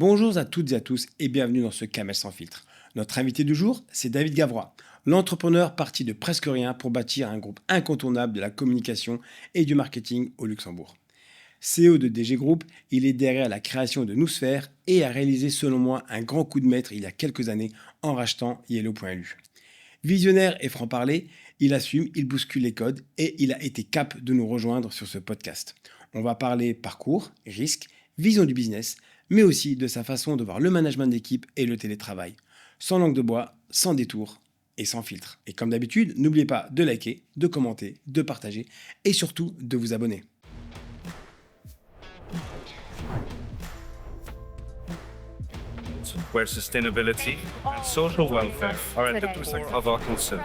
Bonjour à toutes et à tous et bienvenue dans ce Kamel sans filtre. Notre invité du jour, c'est David Gavrois, l'entrepreneur parti de presque rien pour bâtir un groupe incontournable de la communication et du marketing au Luxembourg. CEO de DG Group, il est derrière la création de Noosphère et a réalisé selon moi un grand coup de maître il y a quelques années en rachetant Yellow.lu. Visionnaire et franc-parler, il assume, il bouscule les codes et il a été cap de nous rejoindre sur ce podcast. On va parler parcours, risques, vision du business, mais aussi de sa façon de voir le management d'équipe et le télétravail. Sans langue de bois, sans détour et sans filtre. Et comme d'habitude, n'oubliez pas de liker, de commenter, de partager et surtout de vous abonner. Where sustainability and social welfare are at the core of our concern,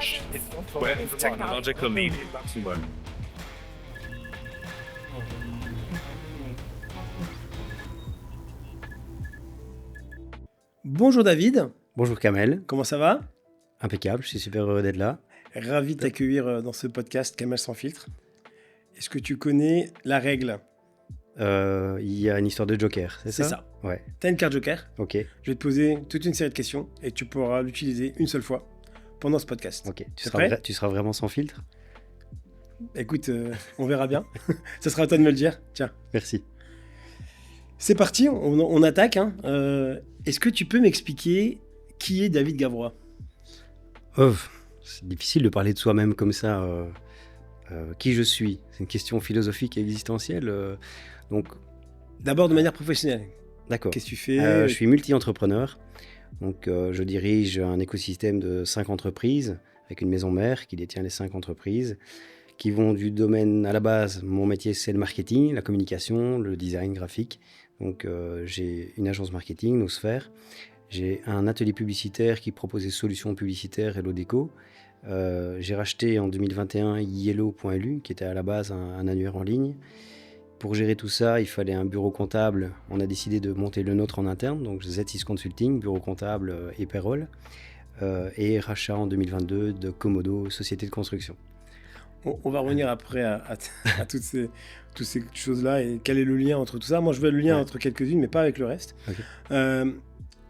where technological need to work. Bonjour David, Bonjour Kamel, comment ça va? impeccable, je suis super heureux d'être là. Ravi de t'accueillir dans ce podcast Kamel sans filtre. Est-ce que tu connais la règle? Il y a une histoire de Joker, c'est ça? C'est ça. Ouais, T'as une carte joker. ok, Je vais te poser toute une série de questions et tu pourras l'utiliser une seule fois pendant ce podcast. ok. T'es prêt? Tu seras vraiment sans filtre? Écoute, on verra bien. Ça sera à toi de me le dire. Tiens, Merci. c'est parti, on attaque. Hein. Est-ce que tu peux m'expliquer qui est David Gavrois? Oh, c'est difficile de parler de soi-même comme ça. Qui je suis? C'est une question philosophique et existentielle. Donc, D'abord de manière professionnelle. d'accord. Qu'est-ce que tu fais? Je suis multi-entrepreneur. Donc, je dirige un écosystème de 5 entreprises avec une maison mère qui détient les 5 entreprises qui vont du domaine à la base. Mon métier, c'est le marketing, la communication, le design graphique. Donc, j'ai une agence marketing, Noosphère. J'ai un atelier publicitaire qui propose des solutions publicitaires Hello Déco. J'ai racheté en 2021 Yellow.lu, qui était à la base un annuaire en ligne. Pour gérer tout ça, il fallait un bureau comptable. On a décidé de monter le nôtre en interne, donc Z6 Consulting, bureau comptable et payroll. Et rachat en 2022 de Komodo, société de construction. On va revenir après à toutes ces choses-là et quel est le lien entre tout ça. Moi, je veux le lien Ouais. entre quelques-unes, mais pas avec le reste. Ok.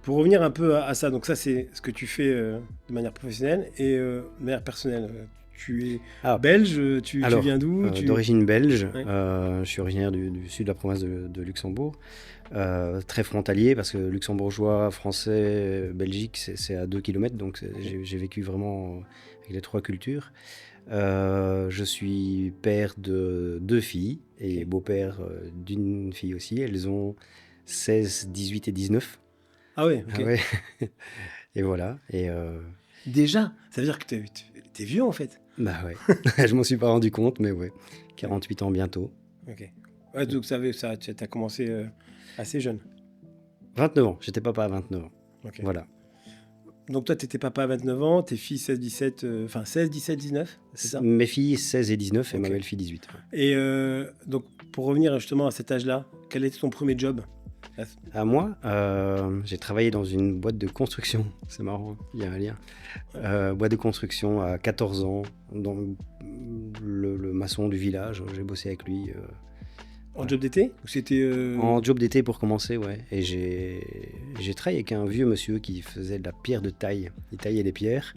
Pour revenir un peu à ça, donc ça, c'est ce que tu fais de manière professionnelle et de manière personnelle. Tu es Ah. belge, tu viens d'où? D'origine belge, Ouais. je suis originaire du sud de la province de Luxembourg, très frontalier parce que luxembourgeois, français, Belgique, c'est à 2 km, donc j'ai vécu vraiment avec les 3 cultures. Je suis père de 2 filles et beau-père d'une fille aussi. Elles ont 16, 18 et 19. Ah ouais, ok. Ah ouais. Et voilà. Et Déjà, ça veut dire que t'es vieux en fait. bah ouais, je m'en suis pas rendu compte, mais ouais, 48 ans bientôt. Ok. Ouais, donc t'as commencé assez jeune. 29 ans, j'étais papa à 29 ans. Ok. Voilà. Donc toi, t'étais papa à 29 ans, tes filles 16, 17, 19, c'est ça? Mes filles 16 et 19 et ma Ok. belle-fille 18. ouais. Et donc, pour revenir justement à cet âge-là, quel était ton premier job? À moi, j'ai travaillé dans une boîte de construction. C'est marrant, il y a un lien. Boîte de construction à 14 ans, dans le maçon du village. J'ai bossé avec lui. En job d'été? Ou c'était... En job d'été pour commencer, ouais. Et j'ai travaillé avec un vieux monsieur qui faisait de la pierre de taille. Il taillait des pierres.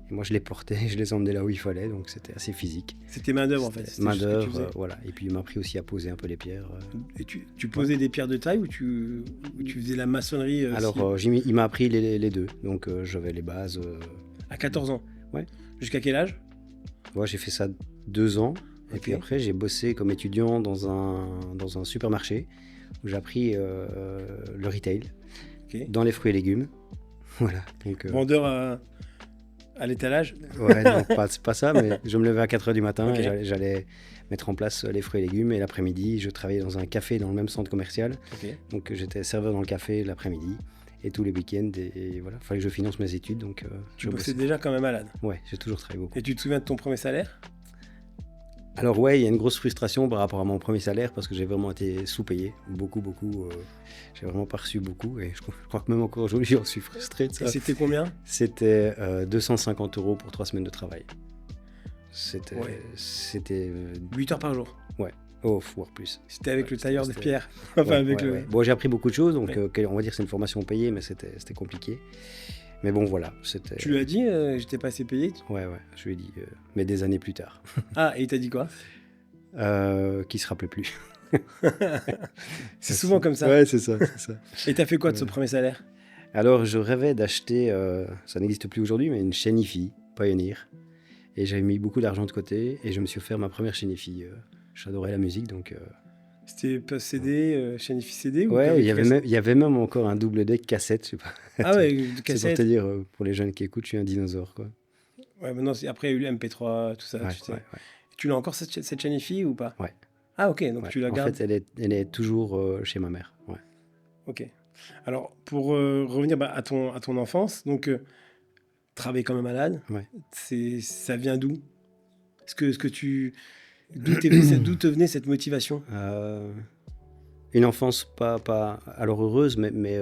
Et moi, je les portais, je les emmenais là où il fallait. Donc, c'était assez physique. C'était main d'œuvre en fait. C'était juste ce que tu Main-d'œuvre, faisais. voilà. Et puis, il m'a appris aussi à poser un peu les pierres. Et tu posais des pierres de taille ou tu faisais la maçonnerie Alors, il m'a appris les deux. Donc, j'avais les bases. à 14 ans? Ouais. Jusqu'à quel âge? Ouais, j'ai fait ça 2 ans. Et Ok. puis après, j'ai bossé comme étudiant dans un supermarché où j'ai appris le retail Ok. dans les fruits et légumes. Voilà. Donc, Vendeur à l'étalage? ouais, non, c'est pas ça, mais je me levais à 4h du matin Ok. et j'allais mettre en place les fruits et légumes. Et l'après-midi, je travaillais dans un café dans le même centre commercial. Ok. Donc, j'étais serveur dans le café l'après-midi et tous les week-ends. Et voilà, il fallait que je finance mes études. Donc, Tu je bossais bossais. déjà comme un malade. Ouais, j'ai toujours travaillé beaucoup. Et tu te souviens de ton premier salaire? Alors ouais, il y a une grosse frustration par rapport à mon premier salaire parce que j'ai vraiment été sous-payé, beaucoup. J'ai vraiment pas reçu beaucoup et je crois que même encore aujourd'hui, j'en suis frustré de Et ça. c'était combien? C'était 250 € pour 3 semaines de travail. C'était... Ouais. c'était 8 heures par jour. ouais. Oh, voire plus. C'était avec le tailleur de c'était- pierre. Enfin, Ouais, avec ouais, le... ouais. Bon, j'ai appris beaucoup de choses, donc Ouais. on va dire que c'est une formation payée, mais c'était compliqué. Mais bon, voilà, c'était... Tu lui as dit, j'étais pas assez payé. Ouais, je lui ai dit, mais des années plus tard, Ah, et il t'a dit quoi? qui se rappelait plus. C'est souvent comme ça. Ouais, c'est ça, c'est ça. Et t'as fait quoi de ce Ouais. premier salaire? Alors, je rêvais d'acheter, ça n'existe plus aujourd'hui, mais une chaîne IFI, Pioneer. Et j'avais mis beaucoup d'argent de côté, et je me suis offert ma première chaîne IFI. J'adorais la musique, donc... C'était pas CD, chaîne IFI CD ou Ouais, t'avais il y du avait cassette? même, il y avait même encore un double deck cassette, je sais pas. Ah ouais, de C'est pour cassette. te dire, pour les jeunes qui écoutent, je suis un dinosaure, quoi. Ouais, maintenant, après, il y a eu le MP3, tout ça. Ouais, tu sais. ouais, Tu l'as encore cette chaîne IFI ou pas? ouais. Ah, ok, donc Ouais. tu la En gardes. fait, elle est toujours chez ma mère. Ouais. Ok. Alors, pour revenir à ton enfance, donc, travailler comme un malade, Ouais. ça vient d'où? Est-ce que tu... D'où te venait cette motivation? Une enfance pas alors heureuse, mais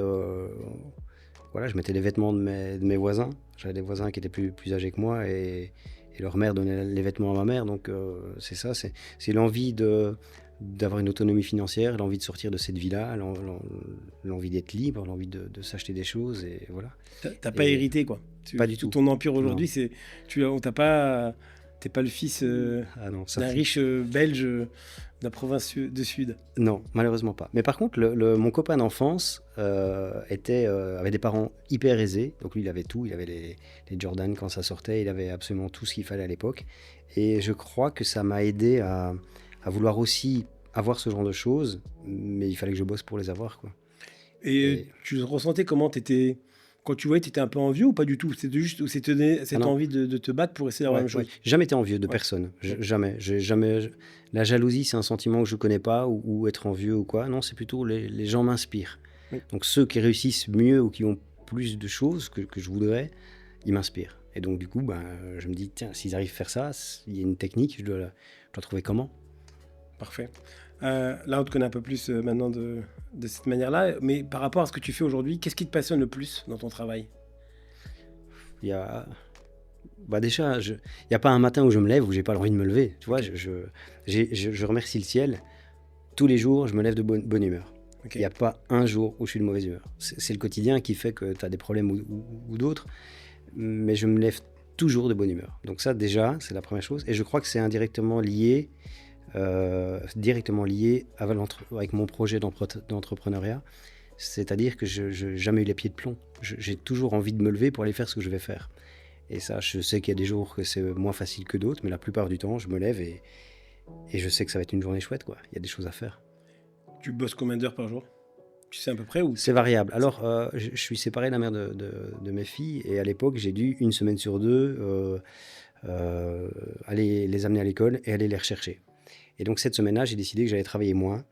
voilà, je mettais les vêtements de mes voisins. J'avais des voisins qui étaient plus âgés que moi et leur mère donnait les vêtements à ma mère. Donc c'est ça, c'est l'envie d'avoir une autonomie financière, l'envie de sortir de cette vie-là, l'envie d'être libre, l'envie de s'acheter des choses et voilà. T'as pas Et- hérité, quoi. Pas du tout. Ton empire aujourd'hui, Non. t'es pas le fils Ah non, ça d'un fait- riche belge de la province de Sud. Non, malheureusement pas. Mais par contre, mon copain d'enfance avait des parents hyper aisés. Donc lui, il avait tout. Il avait les Jordan quand ça sortait. Il avait absolument tout ce qu'il fallait à l'époque. Et je crois que ça m'a aidé à vouloir aussi avoir ce genre de choses. Mais il fallait que je bosse pour les avoir, quoi. Et tu ressentais comment t'étais... Quand tu voyais, t'étais un peu envieux ou pas du tout? C'était juste ou c'était cette Ah non. envie de te battre pour essayer d'avoir la même Ouais. chose? Jamais été envieux de Ouais. personne. Jamais. La jalousie, c'est un sentiment que je connais pas, ou être envieux ou quoi. Non, c'est plutôt les gens m'inspirent. Oui. Donc ceux qui réussissent mieux ou qui ont plus de choses que je voudrais, ils m'inspirent. Et donc du coup, je me dis, tiens, s'ils arrivent à faire ça, il y a une technique, je dois trouver comment. Parfait. Là, on te connaît un peu plus maintenant de cette manière-là. Mais par rapport à ce que tu fais aujourd'hui, qu'est-ce qui te passionne le plus dans ton travail? Il y a... déjà, il n'y a pas un matin où je me lève où j'ai pas envie de me lever. Tu vois, Ok. je remercie le ciel. Tous les jours, je me lève de bonne humeur. Ok. Il n'y a pas un jour où je suis de mauvaise humeur. C'est le quotidien qui fait que tu as des problèmes ou d'autres. Mais je me lève toujours de bonne humeur. Donc ça, déjà, c'est la première chose. Et je crois que c'est indirectement lié, avec mon projet d'entrepreneuriat. C'est-à-dire que je n'ai jamais eu les pieds de plomb. J'ai toujours envie de me lever pour aller faire ce que je vais faire. Et ça, je sais qu'il y a des jours que c'est moins facile que d'autres, mais la plupart du temps, je me lève et je sais que ça va être une journée chouette, quoi. Il y a des choses à faire. Tu bosses combien d'heures par jour? Tu sais à peu près ou... C'est variable. Alors, je suis séparé de la mère de mes filles, et à l'époque, j'ai dû, une semaine sur deux, aller les amener à l'école et aller les rechercher. Et donc, cette semaine-là, j'ai décidé que j'allais travailler moins.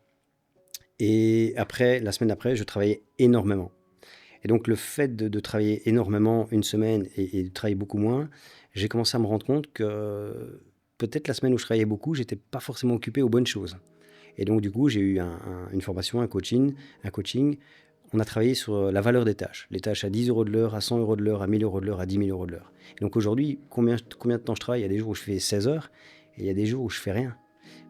Et après, la semaine d'après, je travaillais énormément. Et donc, le fait de travailler énormément une semaine et de travailler beaucoup moins, j'ai commencé à me rendre compte que peut-être la semaine où je travaillais beaucoup, j'étais pas forcément occupé aux bonnes choses. Et donc, du coup, j'ai eu une formation, un coaching. On a travaillé sur la valeur des tâches. Les tâches à 10 euros de l'heure, à 100 euros de l'heure, à 1000 euros de l'heure, à 10 000 euros de l'heure. Et donc, aujourd'hui, combien de temps je travaille? Il y a des jours où je fais 16 heures et il y a des jours où je fais rien.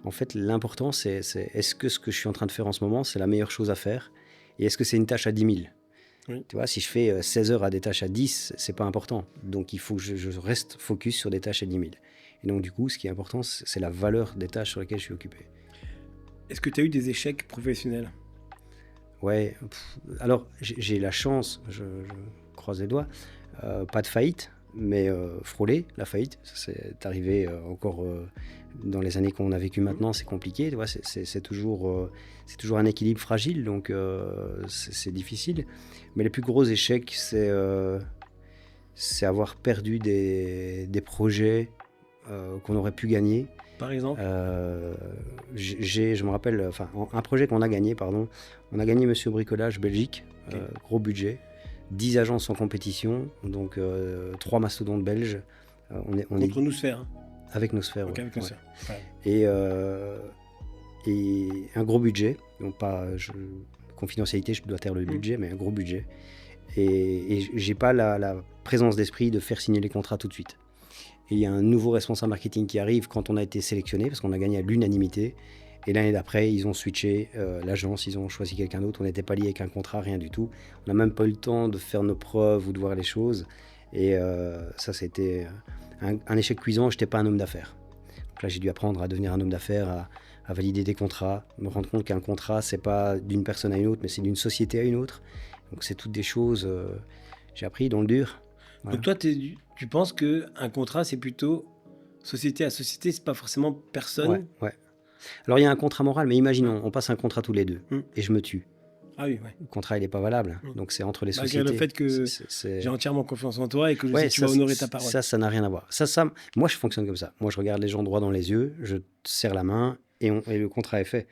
En fait, l'important, c'est est-ce que ce que je suis en train de faire en ce moment, c'est la meilleure chose à faire? Et est-ce que c'est une tâche à 10 000? Oui. Tu vois, si je fais 16 heures à des tâches à 10, c'est pas important. Donc, il faut que je reste focus sur des tâches à 10 000. Et donc, du coup, ce qui est important, c'est la valeur des tâches sur lesquelles je suis occupé. Est-ce que tu as eu des échecs professionnels? Ouais, alors j'ai la chance, je croise les doigts, pas de faillite, mais frôler la faillite. C'est arrivé encore dans les années qu'on a vécues maintenant, c'est compliqué, tu vois, c'est toujours un équilibre fragile, donc c'est difficile. Mais les plus gros échecs, c'est avoir perdu des projets qu'on aurait pu gagner. Par exemple? Je me rappelle, enfin, un projet qu'on a gagné, pardon. On a gagné Monsieur Bricolage Belgique, Ok. gros budget, 10 agences en compétition, donc 3 mastodontes belges. On est Contre nous sphères. Hein. avec nos sphères. Ok, ouais, avec ouais. nos sphères. Ouais. Et un gros budget, donc confidentialité, je dois taire le budget, mais un gros budget. Et j'ai pas la présence d'esprit de faire signer les contrats tout de suite. Et il y a un nouveau responsable marketing qui arrive quand on a été sélectionné, parce qu'on a gagné à l'unanimité. Et l'année d'après, ils ont switché l'agence, ils ont choisi quelqu'un d'autre. On n'était pas lié avec un contrat, rien du tout. On n'a même pas eu le temps de faire nos preuves ou de voir les choses. Et ça, c'était un échec cuisant. Je n'étais pas un homme d'affaires. Donc là, j'ai dû apprendre à devenir un homme d'affaires, à valider des contrats, me rendre compte qu'un contrat, c'est pas d'une personne à une autre, mais c'est d'une société à une autre. Donc c'est toutes des choses, j'ai appris dans le dur. Voilà. Donc toi, tu penses qu'un contrat, c'est plutôt société à société, c'est pas forcément personne. Ouais. Alors il y a un contrat moral, mais imaginons, on passe un contrat tous les deux et je me tue. Ah oui, ouais. Le contrat, il n'est pas valable. Donc c'est entre les Malgré sociétés. le fait que j'ai entièrement confiance en toi et que je sais que tu vas honorer ta parole. Ça n'a rien à voir. Moi, je fonctionne comme ça. Moi, je regarde les gens droit dans les yeux, je te serre la main et le contrat est fait.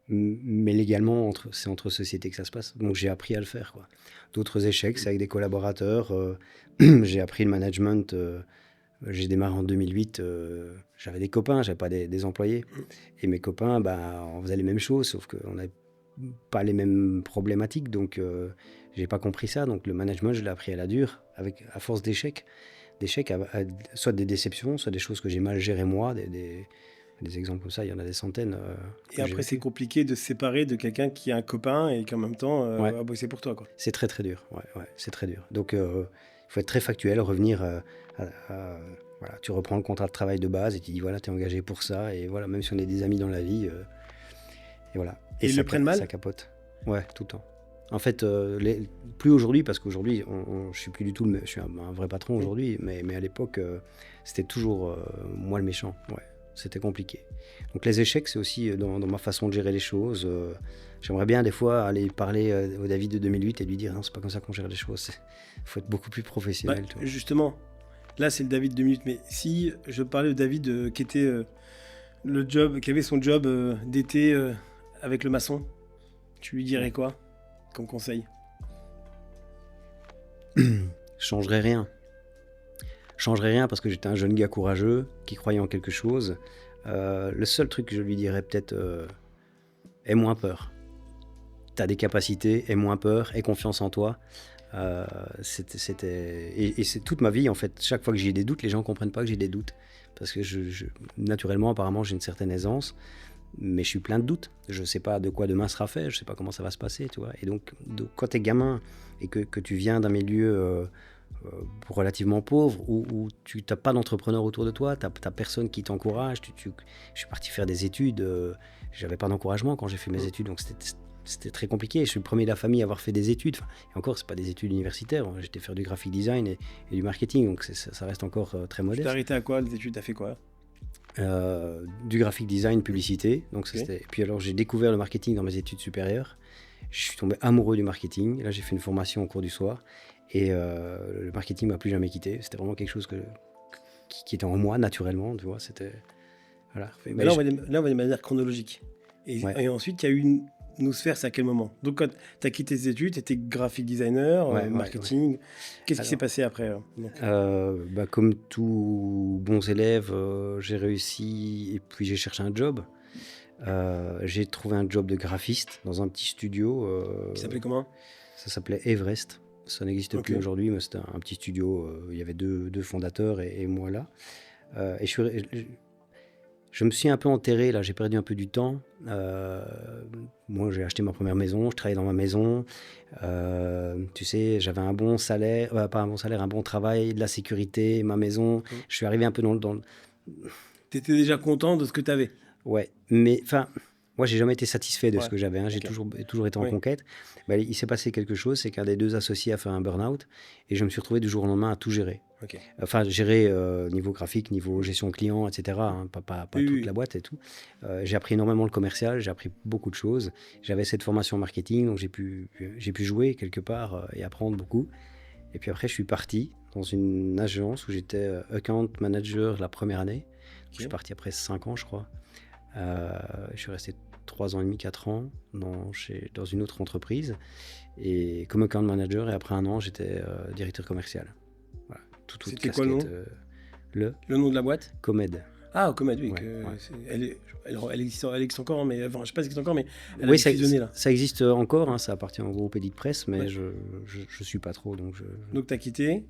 Mais légalement, c'est entre sociétés que ça se passe. Donc j'ai appris à le faire, quoi. D'autres échecs, c'est avec des collaborateurs. J'ai appris le management. J'ai démarré en 2008. J'avais des copains, j'avais pas des employés. Et mes copains, on faisait les mêmes choses, sauf qu'on n'avait pas les mêmes problématiques. Donc j'ai pas compris ça. Donc le management, je l'ai appris à la dure, à force d'échecs. Soit des déceptions, soit des choses que j'ai mal gérées moi, des exemples comme ça, il y en a des centaines. Et après, c'est compliqué de se séparer de quelqu'un qui a un copain et qui en même temps va bosser pour toi, quoi. C'est très très dur, c'est très dur. Donc il faut être très factuel, revenir voilà, tu reprends le contrat de travail de base et tu dis voilà, tu es engagé pour ça, et voilà, même si on est des amis dans la vie, et voilà. Et ils le prennent mal ? Ça capote. Ouais, tout le temps. En fait, plus aujourd'hui, parce qu'aujourd'hui, je suis plus du tout, je suis un vrai patron aujourd'hui, mais à l'époque, c'était toujours moi le méchant, ouais. C'était compliqué. Donc les échecs, c'est aussi dans ma façon de gérer les choses. J'aimerais bien des fois aller parler au David de 2008 et lui dire non, c'est pas comme ça qu'on gère les choses. Il faut être beaucoup plus professionnel. Justement, là c'est le David de 2008, mais si je parlais au David qui était qui avait son job d'été avec le maçon, tu lui dirais quoi comme conseil ? Je changerais rien. Je changerais rien parce que j'étais un jeune gars courageux qui croyait en quelque chose. Le seul truc que je lui dirais peut-être, aie moins peur. T'as des capacités, aie moins peur, aie confiance en toi. Et c'est toute ma vie en fait. Chaque fois que j'ai des doutes, les gens comprennent pas que j'ai des doutes parce que naturellement, apparemment, j'ai une certaine aisance, mais je suis plein de doutes. Je sais pas de quoi demain sera fait, je sais pas comment ça va se passer, tu vois. Et donc quand t'es gamin et que tu viens d'un milieu relativement pauvre, où tu n'as pas d'entrepreneur autour de toi, tu n'as personne qui t'encourage. Je suis parti faire des études, j'avais pas d'encouragement quand j'ai fait mes études, donc c'était très compliqué. Je suis le premier de la famille à avoir fait des études, et encore, c'est pas des études universitaires, j'étais faire du graphic design et du marketing, donc ça reste encore très modeste. Tu t'es arrêté à quoi les études ? Tu as fait quoi ? Du graphic design, publicité, donc okay. Et puis alors j'ai découvert le marketing dans mes études supérieures. Je suis tombé amoureux du marketing, là j'ai fait une formation au cours du soir. Et le marketing m'a plus jamais quitté. C'était vraiment quelque chose qui était en moi naturellement, tu vois. C'était voilà. Mais là, on va de manière chronologique. Et ensuite, il y a eu une sphère, c'est à quel moment ? Donc, quand tu as quitté tes études, tu étais graphic designer, marketing. Qu'est-ce qui s'est passé après ? Comme tous bons élèves, j'ai réussi et puis j'ai cherché un job. J'ai trouvé un job de graphiste dans un petit studio. Qui s'appelait comment ? Ça s'appelait Everest. Ça n'existe plus aujourd'hui, mais c'était un petit studio. Il y avait deux fondateurs et moi là. Et je me suis un peu enterré, là, j'ai perdu un peu du temps. Moi, j'ai acheté ma première maison, je travaillais dans ma maison. Tu sais, j'avais un bon salaire, pas un bon salaire, un bon travail, de la sécurité, ma maison. Je suis arrivé un peu dans Tu étais déjà content de ce que tu avais ? Ouais, mais enfin... Moi, j'ai jamais été satisfait de ce que j'avais. J'ai toujours été en conquête. Il s'est passé quelque chose, c'est qu'un des deux associés a fait un burn-out et je me suis retrouvé du jour au lendemain à tout gérer. Enfin, gérer niveau graphique, niveau gestion client, etc. Hein, pas toute la boîte et tout. J'ai appris énormément le commercial, j'ai appris beaucoup de choses. J'avais cette formation marketing, donc j'ai pu jouer quelque part et apprendre beaucoup. Et puis après, je suis parti dans une agence où j'étais account manager la première année. Je suis parti après 5 ans, je crois. Je suis resté 3 ans et demi, 4 ans dans une autre entreprise et comme account manager, et après 1 an j'étais directeur commercial. Voilà, c'était quoi le nom Le nom de la boîte ? Comed. Ah, Comed, oui. Elle existe encore, mais enfin, je sais pas si elle existe encore, mais elle a fusionné là. Ça existe encore, hein, ça appartient au groupe Edit Press, mais je suis pas trop, donc. Donc t'as quitté.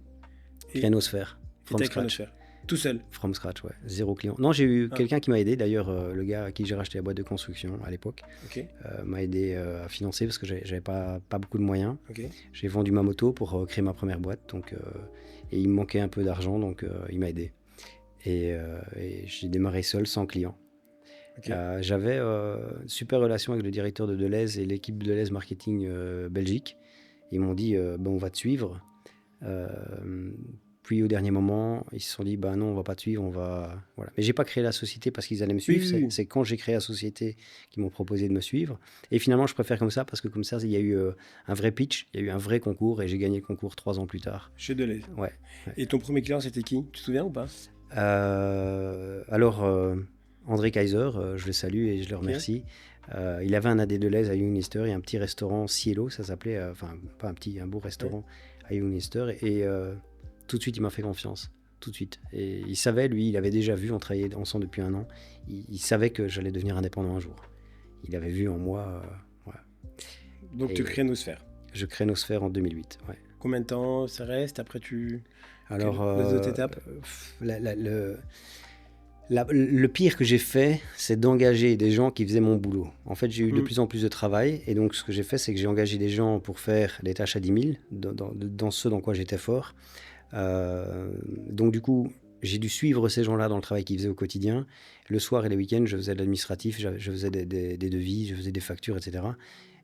Crénosphère. From scratch. Tout seul. From scratch, ouais. 0 client. Non, j'ai eu quelqu'un qui m'a aidé. D'ailleurs, le gars à qui j'ai racheté la boîte de construction à l'époque m'a aidé à financer parce que j'avais pas beaucoup de moyens. J'ai vendu ma moto pour créer ma première boîte. Donc, et il me manquait un peu d'argent, donc il m'a aidé. Et j'ai démarré seul, sans client. J'avais une super relation avec le directeur de Deleuze et l'équipe de Deleuze Marketing Belgique. Ils m'ont dit on va te suivre. Puis au dernier moment, ils se sont dit non, on va pas te suivre, on va. Voilà. Mais j'ai pas créé la société parce qu'ils allaient me suivre. Oui. C'est quand j'ai créé la société qu'ils m'ont proposé de me suivre. Et finalement, je préfère comme ça parce que comme ça, il y a eu un vrai pitch, il y a eu un vrai concours et j'ai gagné le concours 3 ans plus tard. Chez Deleuze. Ouais. Et ton premier client, c'était qui? Tu te souviens ou pas? André Kaiser, je le salue et je le remercie. Il avait un AD Deleuze à Unister et un petit restaurant Cielo, ça s'appelait, pas un petit, un beau restaurant à Unister. Et tout de suite, il m'a fait confiance, tout de suite. Et il savait, lui, il avait déjà vu, on travaillait ensemble depuis 1 an, il savait que j'allais devenir indépendant un jour. Il avait vu en moi. Voilà. Donc tu crées Nosphère. Je crée Nosphère en 2008, ouais. Combien de temps ça reste? Après, tu... Alors, les autres étapes? Le pire que j'ai fait, c'est d'engager des gens qui faisaient mon boulot. En fait, j'ai eu de plus en plus de travail. Et donc, ce que j'ai fait, c'est que j'ai engagé des gens pour faire les tâches à 10 000, dans ce dans quoi j'étais fort. Donc, du coup, j'ai dû suivre ces gens-là dans le travail qu'ils faisaient au quotidien. Le soir et les week-ends, je faisais de l'administratif, je faisais des devis, je faisais des factures, etc.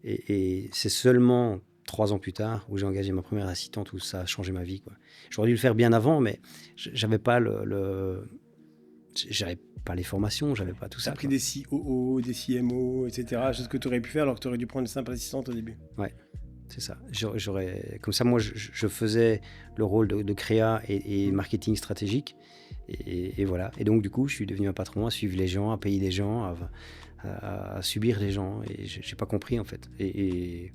Et c'est seulement 3 ans plus tard où j'ai engagé ma première assistante où ça a changé ma vie, quoi. J'aurais dû le faire bien avant, mais j'avais pas j'avais pas les formations, j'avais pas tout ça. Tu as pris des COO, des CMO, etc. Chose que tu aurais pu faire alors que tu aurais dû prendre une simple assistante au début. Ouais, c'est ça. Comme ça, moi, je faisais le rôle de créa et marketing stratégique. Et voilà. Et donc, du coup, je suis devenu un patron à suivre les gens, à payer des gens, à subir les gens. Et j'ai pas compris, en fait. Et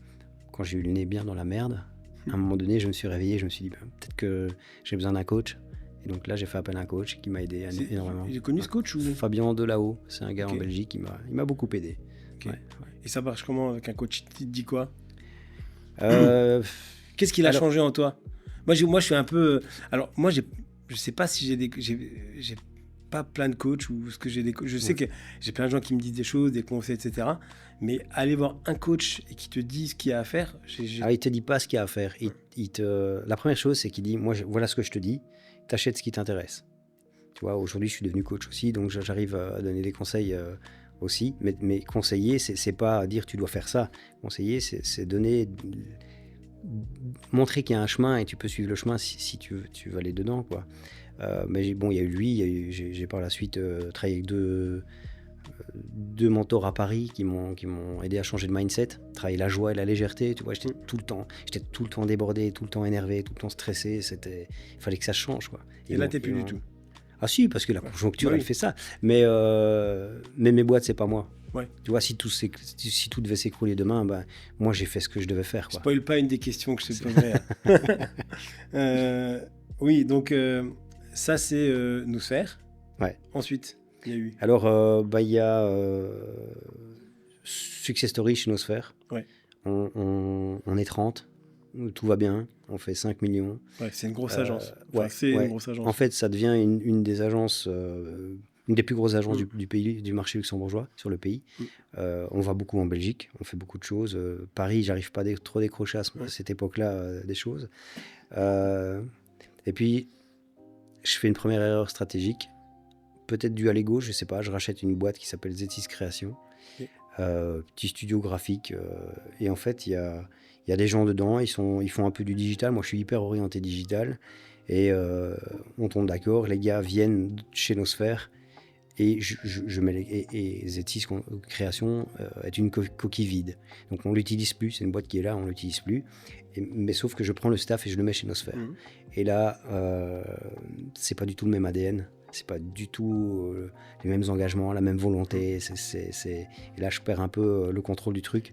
quand j'ai eu le nez bien dans la merde, à un moment donné, je me suis réveillé, je me suis dit, peut-être que j'ai besoin d'un coach. Et donc là, j'ai fait appel à un coach qui m'a aidé énormément. J'ai connu ce coach ou... Fabien Delao, c'est un gars en Belgique, il m'a beaucoup aidé. Ouais. Et ça marche comment avec un coach? Il te dit quoi? Qu'est-ce qu'il a changé en toi? Moi, je suis un peu... Alors, moi, je sais pas si j'ai pas plein de coachs ou ce que j'ai des coachs. Je sais que j'ai plein de gens qui me disent des choses, des conseils, etc. Mais aller voir un coach et qui te dit ce qu'il y a à faire... Alors, il te dit pas ce qu'il y a à faire. La première chose, c'est qu'il dit, voilà ce que je te dis. T'achètes ce qui t'intéresse. Tu vois, aujourd'hui, je suis devenu coach aussi, donc j'arrive à donner des conseils aussi. Mais conseiller, c'est pas dire tu dois faire ça. Conseiller, c'est montrer qu'il y a un chemin et tu peux suivre le chemin si tu veux aller dedans, quoi. Mais bon, il y a eu lui, j'ai par la suite travaillé avec deux mentors à Paris qui m'ont aidé à changer de mindset, travailler la joie et la légèreté. Tu vois, j'étais tout le temps débordé, tout le temps énervé, tout le temps stressé. Il fallait que ça change, quoi. Et là, t'es plus du tout. Ah si, parce que la conjoncture, elle fait ça. Mais mes boîtes, c'est pas moi. Ouais. Tu vois, si tout devait s'écrouler demain, moi, j'ai fait ce que je devais faire, quoi. Spoil pas une des questions que je te poserai. Oui, donc ça, c'est Nosphère. Ouais. Ensuite, il y a eu... Alors, il y a Success Story chez Nosphère. Ouais. On est 30, tout va bien, on fait 5 millions. Ouais, c'est une grosse agence. Une grosse agence. En fait, ça devient une des agences, une des plus grosses agences du pays, du marché luxembourgeois sur le pays. On va beaucoup en Belgique, on fait beaucoup de choses. Paris, j'arrive pas trop décrocher à cette époque-là des choses. Et puis, je fais une première erreur stratégique. Peut-être dû à l'ego, je sais pas, je rachète une boîte qui s'appelle Z6 Création, petit studio graphique, et en fait il y a des gens dedans, ils font un peu du digital, moi je suis hyper orienté digital, et on tombe d'accord, les gars viennent chez Nosphère, et je mets et Z6 Création est une coquille vide, donc on l'utilise plus, c'est une boîte qui est là, on l'utilise plus, mais sauf que je prends le staff et je le mets chez Nosphère, et là c'est pas du tout le même ADN. C'est pas du tout les mêmes engagements, la même volonté. Et là, je perds un peu le contrôle du truc.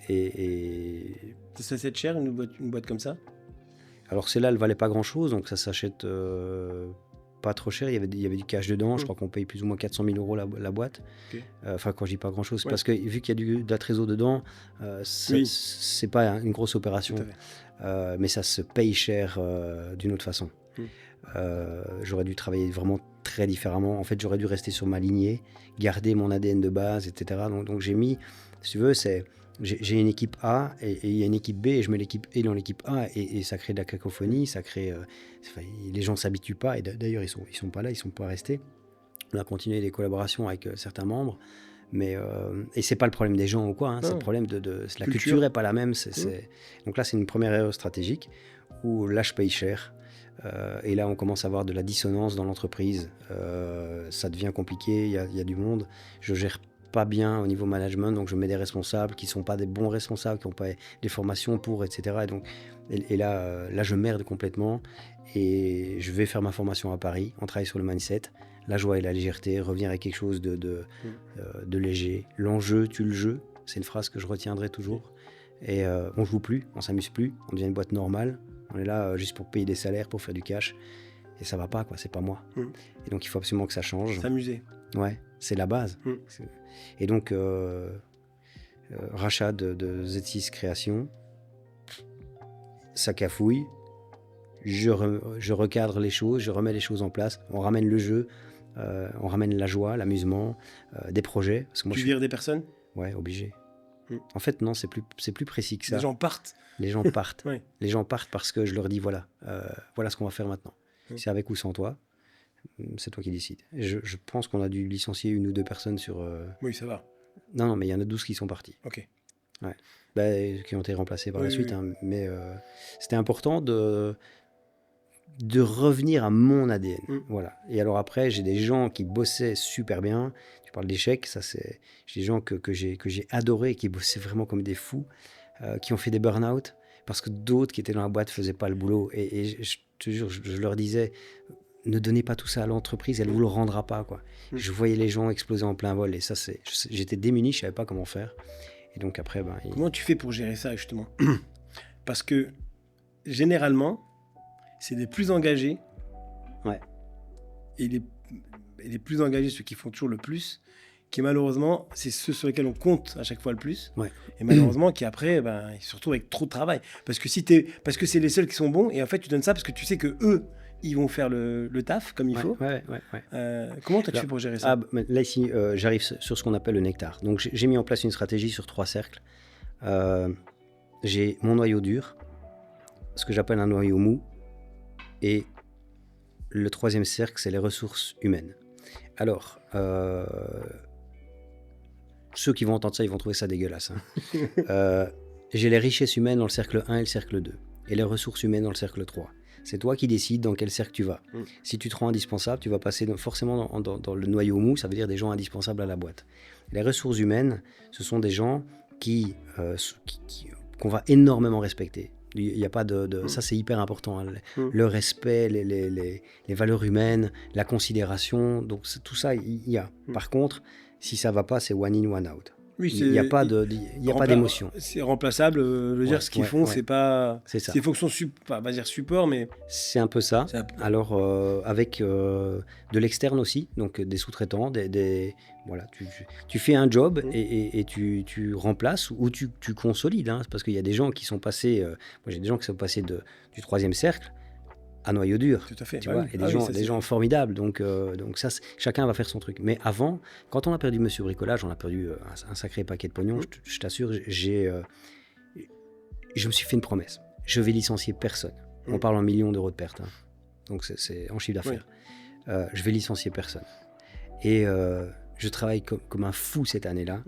Ça s'achète cher, une boîte comme ça? Alors, celle-là, elle valait pas grand-chose, donc ça s'achète pas trop cher. Il y avait du cash dedans. Je crois qu'on paye plus ou moins 400 000 € la boîte. Enfin, quand je dis pas grand-chose, c'est parce que vu qu'il y a de la trésor dedans, c'est pas une grosse opération. Mais ça se paye cher d'une autre façon. J'aurais dû travailler vraiment très différemment. En fait, j'aurais dû rester sur ma lignée, garder mon ADN de base, etc. Donc j'ai mis, si tu veux, j'ai une équipe A et il y a une équipe B et je mets l'équipe E dans l'équipe A et ça crée de la cacophonie, ça crée, les gens s'habituent pas et d'ailleurs ils sont pas là, ils sont pas restés. On a continué les collaborations avec certains membres, mais et c'est pas le problème des gens ou quoi, c'est le problème de la culture est pas la même. Donc là c'est une première erreur stratégique où là je paye cher. Et là, on commence à avoir de la dissonance dans l'entreprise. Ça devient compliqué, il y a du monde. Je gère pas bien au niveau management, donc je mets des responsables qui sont pas des bons responsables, qui n'ont pas des formations pour, etc. Et là, je merde complètement. Et je vais faire ma formation à Paris. On travaille sur le mindset, la joie et la légèreté, revenir à quelque chose de léger. L'enjeu tue le jeu. C'est une phrase que je retiendrai toujours. Et on joue plus, on s'amuse plus, on devient une boîte normale. On est là juste pour payer des salaires, pour faire du cash. Et ça va pas, quoi. C'est pas moi. Et donc, il faut absolument que ça change. S'amuser. Ouais, c'est la base. Et donc, rachat de Z6 Création, ça cafouille. Je recadre les choses, je remets les choses en place. On ramène le jeu, on ramène la joie, l'amusement, des projets. Parce que moi, tu vires des personnes ? Ouais, obligé. En fait, non, c'est plus précis que ça. Les gens partent. Les gens partent. Ouais. Les gens partent parce que je leur dis voilà ce qu'on va faire maintenant. C'est avec ou sans toi, c'est toi qui décides. Et je pense qu'on a dû licencier 1 ou 2 personnes sur. Oui, ça va. Non, mais il y en a 12 qui sont partis. Ok. Ouais. Qui ont été remplacés par la suite. Hein, mais c'était important de revenir à mon ADN. Voilà. Et alors après, j'ai des gens qui bossaient super bien. Tu parles d'échecs, j'ai des gens que j'ai adorés, qui bossaient vraiment comme des fous, qui ont fait des burn-out parce que d'autres qui étaient dans la boîte faisaient pas le boulot. Et je te jure, je leur disais, ne donnez pas tout ça à l'entreprise, elle vous le rendra pas, quoi. Je voyais les gens exploser en plein vol et ça, j'étais démuni, je savais pas comment faire. Et donc après, comment tu fais pour gérer ça, justement? Parce que généralement, c'est les plus engagés. Ouais. Et les plus engagés, ceux qui font toujours le plus, qui malheureusement, c'est ceux sur lesquels on compte à chaque fois le plus. Ouais. Et malheureusement, qui après, ils se retrouvent avec trop de travail. Parce que c'est les seuls qui sont bons, et en fait, tu donnes ça parce que tu sais que eux, ils vont faire le taf comme il faut. Ouais. Comment tu as fait pour gérer ça? Là, ici, j'arrive sur ce qu'on appelle le nectar. Donc, j'ai mis en place une stratégie sur 3 cercles. J'ai mon noyau dur, ce que j'appelle un noyau mou, et le 3e cercle, c'est les ressources humaines. Alors, ceux qui vont entendre ça, ils vont trouver ça dégueulasse. Hein. J'ai les richesses humaines dans le cercle 1 et le cercle 2, et les ressources humaines dans le cercle 3. C'est toi qui décides dans quel cercle tu vas. Si tu te rends indispensable, tu vas passer forcément dans le noyau mou, ça veut dire des gens indispensables à la boîte. Les ressources humaines, ce sont des gens qu'on va énormément respecter. Il n'y a pas ça, c'est hyper important. Hein. Le respect, les valeurs humaines, la considération, donc tout ça, il y a. Par contre, si ça ne va pas, c'est one in, one out. Oui, il n'y a pas d'émotion. C'est remplaçable. Je veux dire, ce qu'ils font, c'est pas. C'est ça. C'est des fonctions on va dire support, mais. C'est un peu ça. Alors, avec de l'externe aussi, donc des sous-traitants, voilà, tu fais un job et tu remplaces ou tu consolides. Hein, parce qu'il y a des gens qui sont passés. Moi, j'ai des gens qui sont passés du 3e cercle à noyau dur. Tout à fait. Tu vois, et des gens formidables. Donc ça, chacun va faire son truc. Mais avant, quand on a perdu Monsieur Bricolage, on a perdu un sacré paquet de pognon. Je t'assure, je me suis fait une promesse. Je vais licencier personne. On parle en millions d'euros de pertes. Hein. Donc c'est en chiffre d'affaires. Je vais licencier personne. Et je travaille comme un fou cette année-là.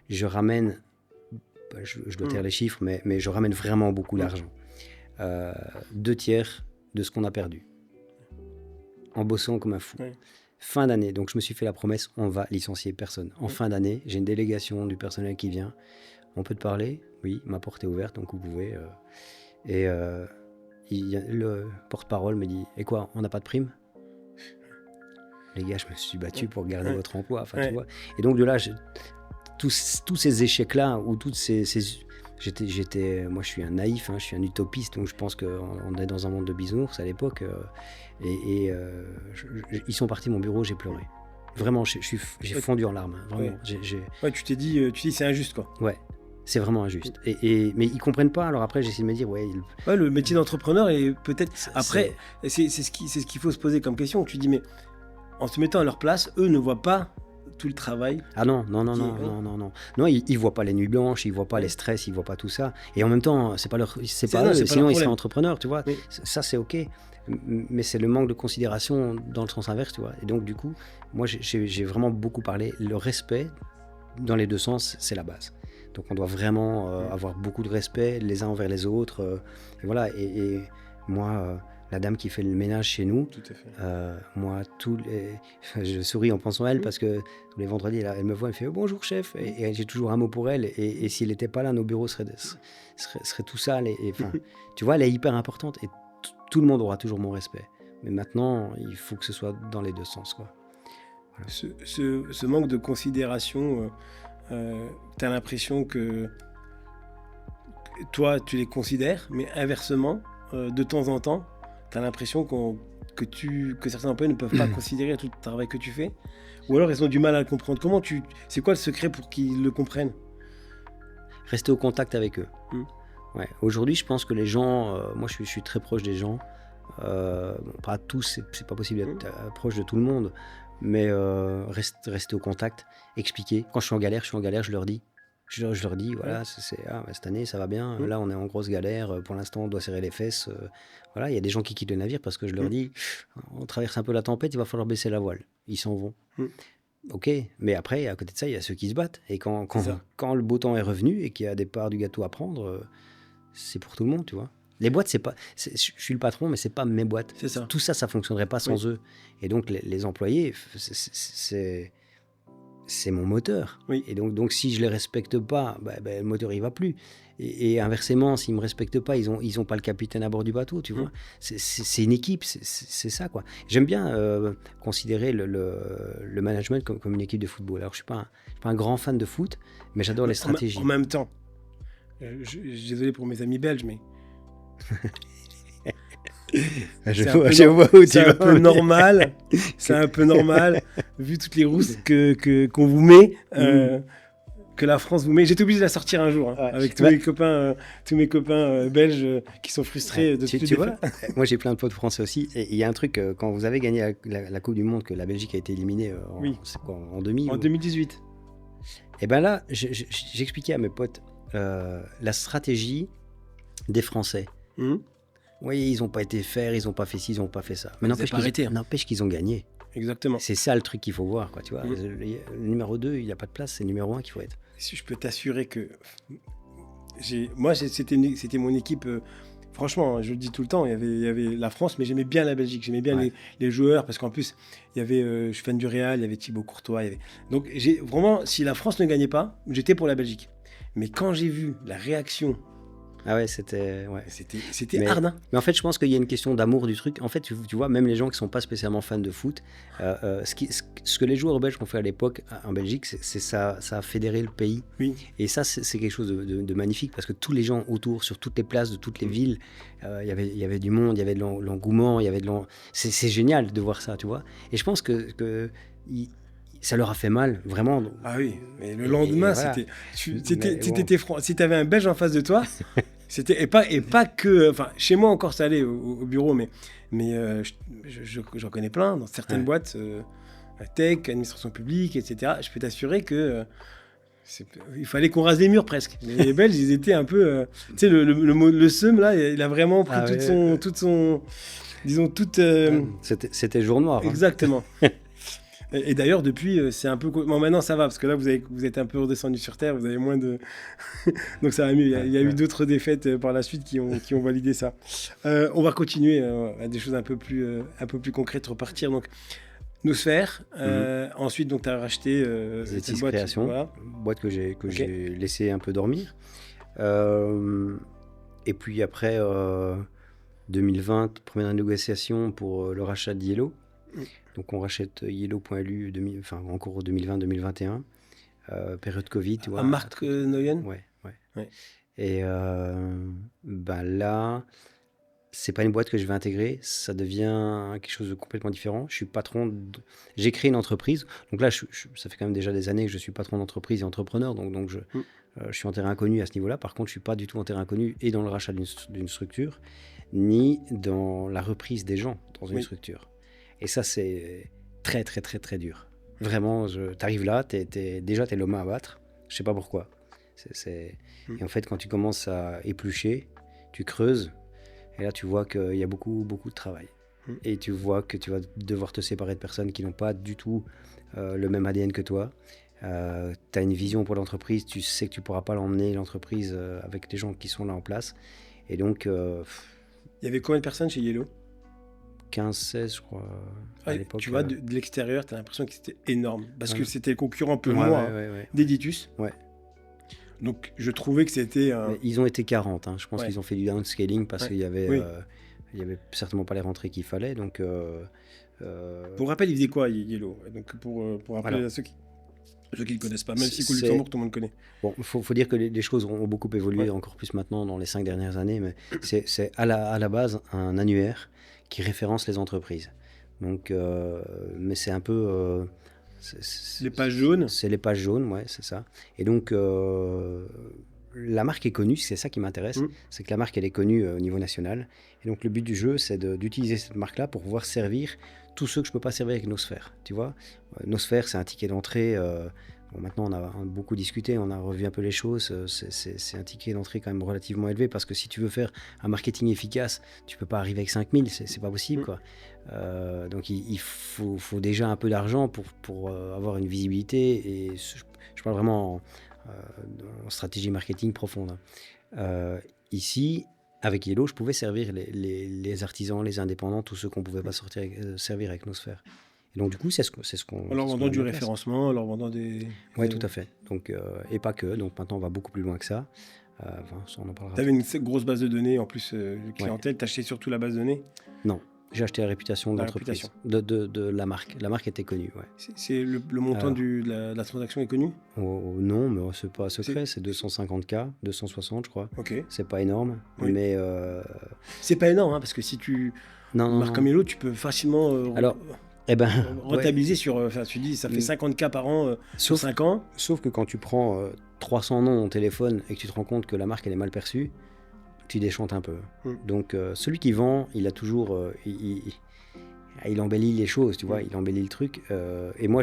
Je ramène, je dois taire les chiffres, mais je ramène vraiment beaucoup d'argent. 2/3 de ce qu'on a perdu en bossant comme un fou. Fin d'année, donc je me suis fait la promesse, on va licencier personne. En fin d'année, j'ai une délégation du personnel qui vient. On peut te parler? Oui, ma porte est ouverte, donc vous pouvez. Le porte-parole me dit, et quoi, on n'a pas de prime? Les gars, je me suis battu pour garder votre emploi. Tu vois. Et donc de là, tous ces échecs-là, ou toutes ces moi je suis un naïf, hein, je suis un utopiste, donc je pense qu'on est dans un monde de bisounours à l'époque. Ils sont partis de mon bureau, j'ai pleuré. Vraiment, j'ai fondu en larmes. Hein, vraiment. Tu t'es dit, c'est injuste, quoi. Ouais. C'est vraiment injuste. Mais ils comprennent pas. Alors après, j'essaie de me dire, ouais, Ouais, le métier d'entrepreneur est peut-être... C'est- Après, c'est ce qu'il faut se poser comme question. Tu dis, mais en se mettant à leur place, eux ne voient pas tout le travail. ah non, non, non, Qui- non, non, non, non. Non, ils voient pas les nuits blanches, ils voient pas les stress, ils voient pas tout ça. Et en même temps, c'est pas eux, non, sinon c'est pas ils leur seraient problème. entrepreneurs, tu vois. Oui. Ça, c'est ok. Mais c'est le manque de considération dans le sens inverse, tu vois. Et donc, du coup, moi, j'ai vraiment beaucoup parlé. Le respect, dans les deux sens, c'est la base. Donc, on doit vraiment avoir beaucoup de respect les uns envers les autres. Et voilà. Et moi, la dame qui fait le ménage chez nous, Tout à fait. moi, je souris en pensant à elle Mhm. parce que tous les vendredis, elle me voit, elle fait bonjour chef, et j'ai toujours un mot pour elle. Et s'il n'était pas là, nos bureaux seraient tout sales. Enfin, tu vois, elle est hyper importante et tout le monde aura toujours mon respect. Mais maintenant, il faut que ce soit dans les deux sens, quoi. Ce manque de considération, tu as l'impression que toi, tu les considères, mais inversement, de temps en temps, tu as l'impression que certains employés ne peuvent pas considérer tout le travail que tu fais, ou alors ils ont du mal à le comprendre. C'est quoi le secret pour qu'ils le comprennent? Rester au contact avec eux. Ouais. Aujourd'hui, je pense que les gens, moi je suis très proche des gens. Bon, pas tous, c'est pas possible d'être proche de tout le monde, mais rester au contact, expliquer. Quand je suis en galère, je leur dis. Je leur dis, voilà, cette année ça va bien, là on est en grosse galère, pour l'instant on doit serrer les fesses. Voilà, il y a des gens qui quittent le navire parce que je leur dis, on traverse un peu la tempête, il va falloir baisser la voile. Ils s'en vont. Ok, mais après, à côté de ça, il y a ceux qui se battent. Et quand le beau temps est revenu et qu'il y a des parts du gâteau à prendre, c'est pour tout le monde, tu vois. Les boîtes, je suis le patron, mais c'est pas mes boîtes. C'est ça. Tout ça, ça fonctionnerait pas sans eux. Et donc, les employés, c'est mon moteur. Oui. Et donc, si je les respecte pas, le moteur, il va plus. Et inversement, s'ils me respectent pas, ils ont pas le capitaine à bord du bateau, tu vois. C'est une équipe, c'est ça, quoi. J'aime bien considérer le management comme une équipe de football. Alors, je suis pas un grand fan de foot, mais j'adore les stratégies. En même temps, je suis désolé pour mes amis belges, mais c'est un peu normal. C'est un peu normal, vu toutes les rousses qu'on vous met, que la France vous met. J'étais obligé de la sortir un jour, avec tous mes copains belges qui sont frustrés de tu vois, moi j'ai plein de potes français aussi. Et il y a un truc, quand vous avez gagné la Coupe du Monde, que la Belgique a été éliminée en 2000. En 2018. Et ben là, j'expliquais à mes potes la stratégie des Français. Oui, ils n'ont pas été faire, ils n'ont pas fait ci, ils n'ont pas fait ça. Mais n'empêche qu'ils ont gagné. Exactement. C'est ça le truc qu'il faut voir, quoi, tu vois. Le numéro 2, il n'a pas de place, c'est le numéro 1 qu'il faut être. Si je peux t'assurer que... C'était mon équipe... franchement, je le dis tout le temps, il y avait la France, mais j'aimais bien la Belgique. J'aimais bien les joueurs, parce qu'en plus, il y avait, je suis fan du Real, il y avait Thibaut Courtois. Donc, vraiment, si la France ne gagnait pas, j'étais pour la Belgique. Mais quand j'ai vu la réaction... Ah ouais, c'était hard, hein. Mais en fait, je pense qu'il y a une question d'amour du truc. En fait, tu vois, même les gens qui ne sont pas spécialement fans de foot, ce que les joueurs belges ont fait à l'époque en Belgique, ça a fédéré le pays. Oui. Et ça, c'est quelque chose de magnifique, parce que tous les gens autour, sur toutes les places de toutes les villes, il y avait du monde, il y avait de l'engouement, c'est génial de voir ça, tu vois. Et je pense que ça leur a fait mal, vraiment. Ah oui, mais le lendemain, voilà. si tu avais un Belge en face de toi, et pas que... Enfin, chez moi encore, ça allait au bureau, mais j'en connais plein dans certaines boîtes, tech, administration publique, etc. Je peux t'assurer que il fallait qu'on rase les murs presque. Les Belges, ils étaient un peu... tu sais, le seum, là, il a vraiment pris toute son... Disons, toute... C'était jour noir. Exactement. Et d'ailleurs, depuis, c'est un peu... Bon, maintenant, ça va, parce que là, vous êtes un peu redescendu sur Terre, vous avez moins de... Donc, ça va mieux. Il y a eu d'autres défaites par la suite qui ont validé ça. On va continuer à des choses un peu plus concrètes, repartir. Donc, Nosphère. Ensuite, tu as racheté cette boîte. Création, boîte que j'ai laissé un peu dormir. Et puis après, 2020, première négociation pour le rachat de Yellow. Donc on rachète Yellow.lu en cours 2020-2021, période Covid. Tu vois, c'est pas une boîte que je vais intégrer, ça devient quelque chose de complètement différent. Je suis patron, j'ai créé une entreprise. Donc là, ça fait quand même déjà des années que je suis patron d'entreprise et entrepreneur, donc je suis en terrain inconnu à ce niveau-là. Par contre, je suis pas du tout en terrain inconnu et dans le rachat d'une structure, ni dans la reprise des gens dans une structure. Et ça, c'est très, très, très, très dur. Vraiment, t'arrives là, déjà, t'es l'homme à abattre. Je sais pas pourquoi. Et en fait, quand tu commences à éplucher, tu creuses, et là, tu vois qu'il y a beaucoup, beaucoup de travail. Et tu vois que tu vas devoir te séparer de personnes qui n'ont pas du tout le même ADN que toi. Tu as une vision pour l'entreprise, tu sais que tu ne pourras pas l'emmener, l'entreprise, avec les gens qui sont là en place. Et donc... il y avait combien de personnes chez Yellow? 15-16, je crois, à l'époque. Tu vois, de l'extérieur, tu as l'impression que c'était énorme. Parce que c'était le concurrent peu moins d'Editus. Ouais. Donc, je trouvais que c'était... Ils ont été 40. Je pense qu'ils ont fait du downscaling parce qu'il y avait... il n'y avait certainement pas les rentrées qu'il fallait. Donc, Pour rappel, ils faisaient quoi, Yellow? Donc, pour rappeler à ceux qui ne le connaissent pas, même si qu'au Luxembourg, tout le monde connaît. Bon, il faut dire que les choses ont beaucoup évolué, encore plus maintenant dans les 5 dernières années, mais c'est à la base un annuaire qui référence les entreprises. Donc, mais c'est un peu... les pages jaunes. C'est les pages jaunes, ouais, c'est ça. Et donc, la marque est connue, c'est ça qui m'intéresse, c'est que la marque, elle est connue au niveau national. Et donc, le but du jeu, c'est d'utiliser cette marque-là pour pouvoir servir tous ceux que je ne peux pas servir avec Nosphère. Tu vois, Nosphère, c'est un ticket d'entrée. Bon, maintenant, on a beaucoup discuté, on a revu un peu les choses. C'est un ticket d'entrée quand même relativement élevé parce que si tu veux faire un marketing efficace, tu ne peux pas arriver avec 5000, c'est pas possible, quoi. Donc, il faut déjà un peu d'argent pour avoir une visibilité. Et je parle vraiment en stratégie marketing profonde. Ici, avec Yellow, je pouvais servir les artisans, les indépendants, tous ceux qu'on ne pouvait pas servir avec Nosphère. Et donc, du coup, c'est ce qu'on... En leur vendant du référencement, en leur vendant des... Oui, tout à fait. Donc, et pas que. Donc, maintenant, on va beaucoup plus loin que ça. Enfin, ça, on en parlera. Tu avais une grosse base de données, en plus, de clientèle. Tu achetais surtout la base de données? Non. J'ai acheté la réputation de l'entreprise, de la marque. La marque était connue, ouais. C'est le montant de la transaction est connu? Non, mais c'est pas secret. C'est 250K, 260, je crois. Ok. C'est pas énorme, mais... C'est pas énorme, parce que si tu... marques comme Yellow, tu peux facilement... rentabiliser sur... tu dis, ça fait 50K par an sur 5 ans. Sauf que quand tu prends 300 noms au téléphone et que tu te rends compte que la marque, elle est mal perçue, tu déchantes un peu. Donc, celui qui vend, il a toujours... il embellit les choses, tu vois, il embellit le truc. Et moi,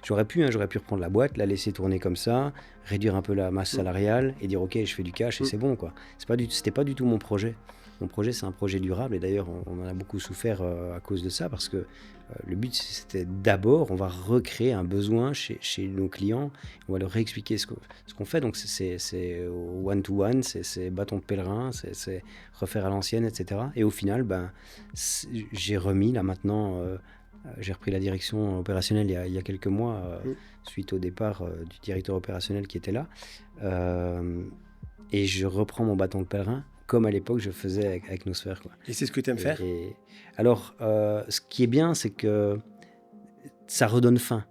j'aurais pu reprendre la boîte, la laisser tourner comme ça, réduire un peu la masse salariale et dire, OK, je fais du cash et c'est bon, quoi. C'était pas du tout mon projet. Mon projet, c'est un projet durable et d'ailleurs, on en a beaucoup souffert à cause de ça parce que le but, c'était d'abord, on va recréer un besoin chez nos clients, on va leur réexpliquer ce qu'on fait. Donc, c'est one-to-one, c'est bâton de pèlerin, c'est refaire à l'ancienne, etc. Et au final, j'ai remis, là maintenant, j'ai repris la direction opérationnelle il y a quelques mois, suite au départ du directeur opérationnel qui était là. Et je reprends mon bâton de pèlerin, comme à l'époque je faisais avec Nosphère, quoi. Et c'est ce que tu aimes faire? Alors, ce qui est bien, c'est que ça redonne fin.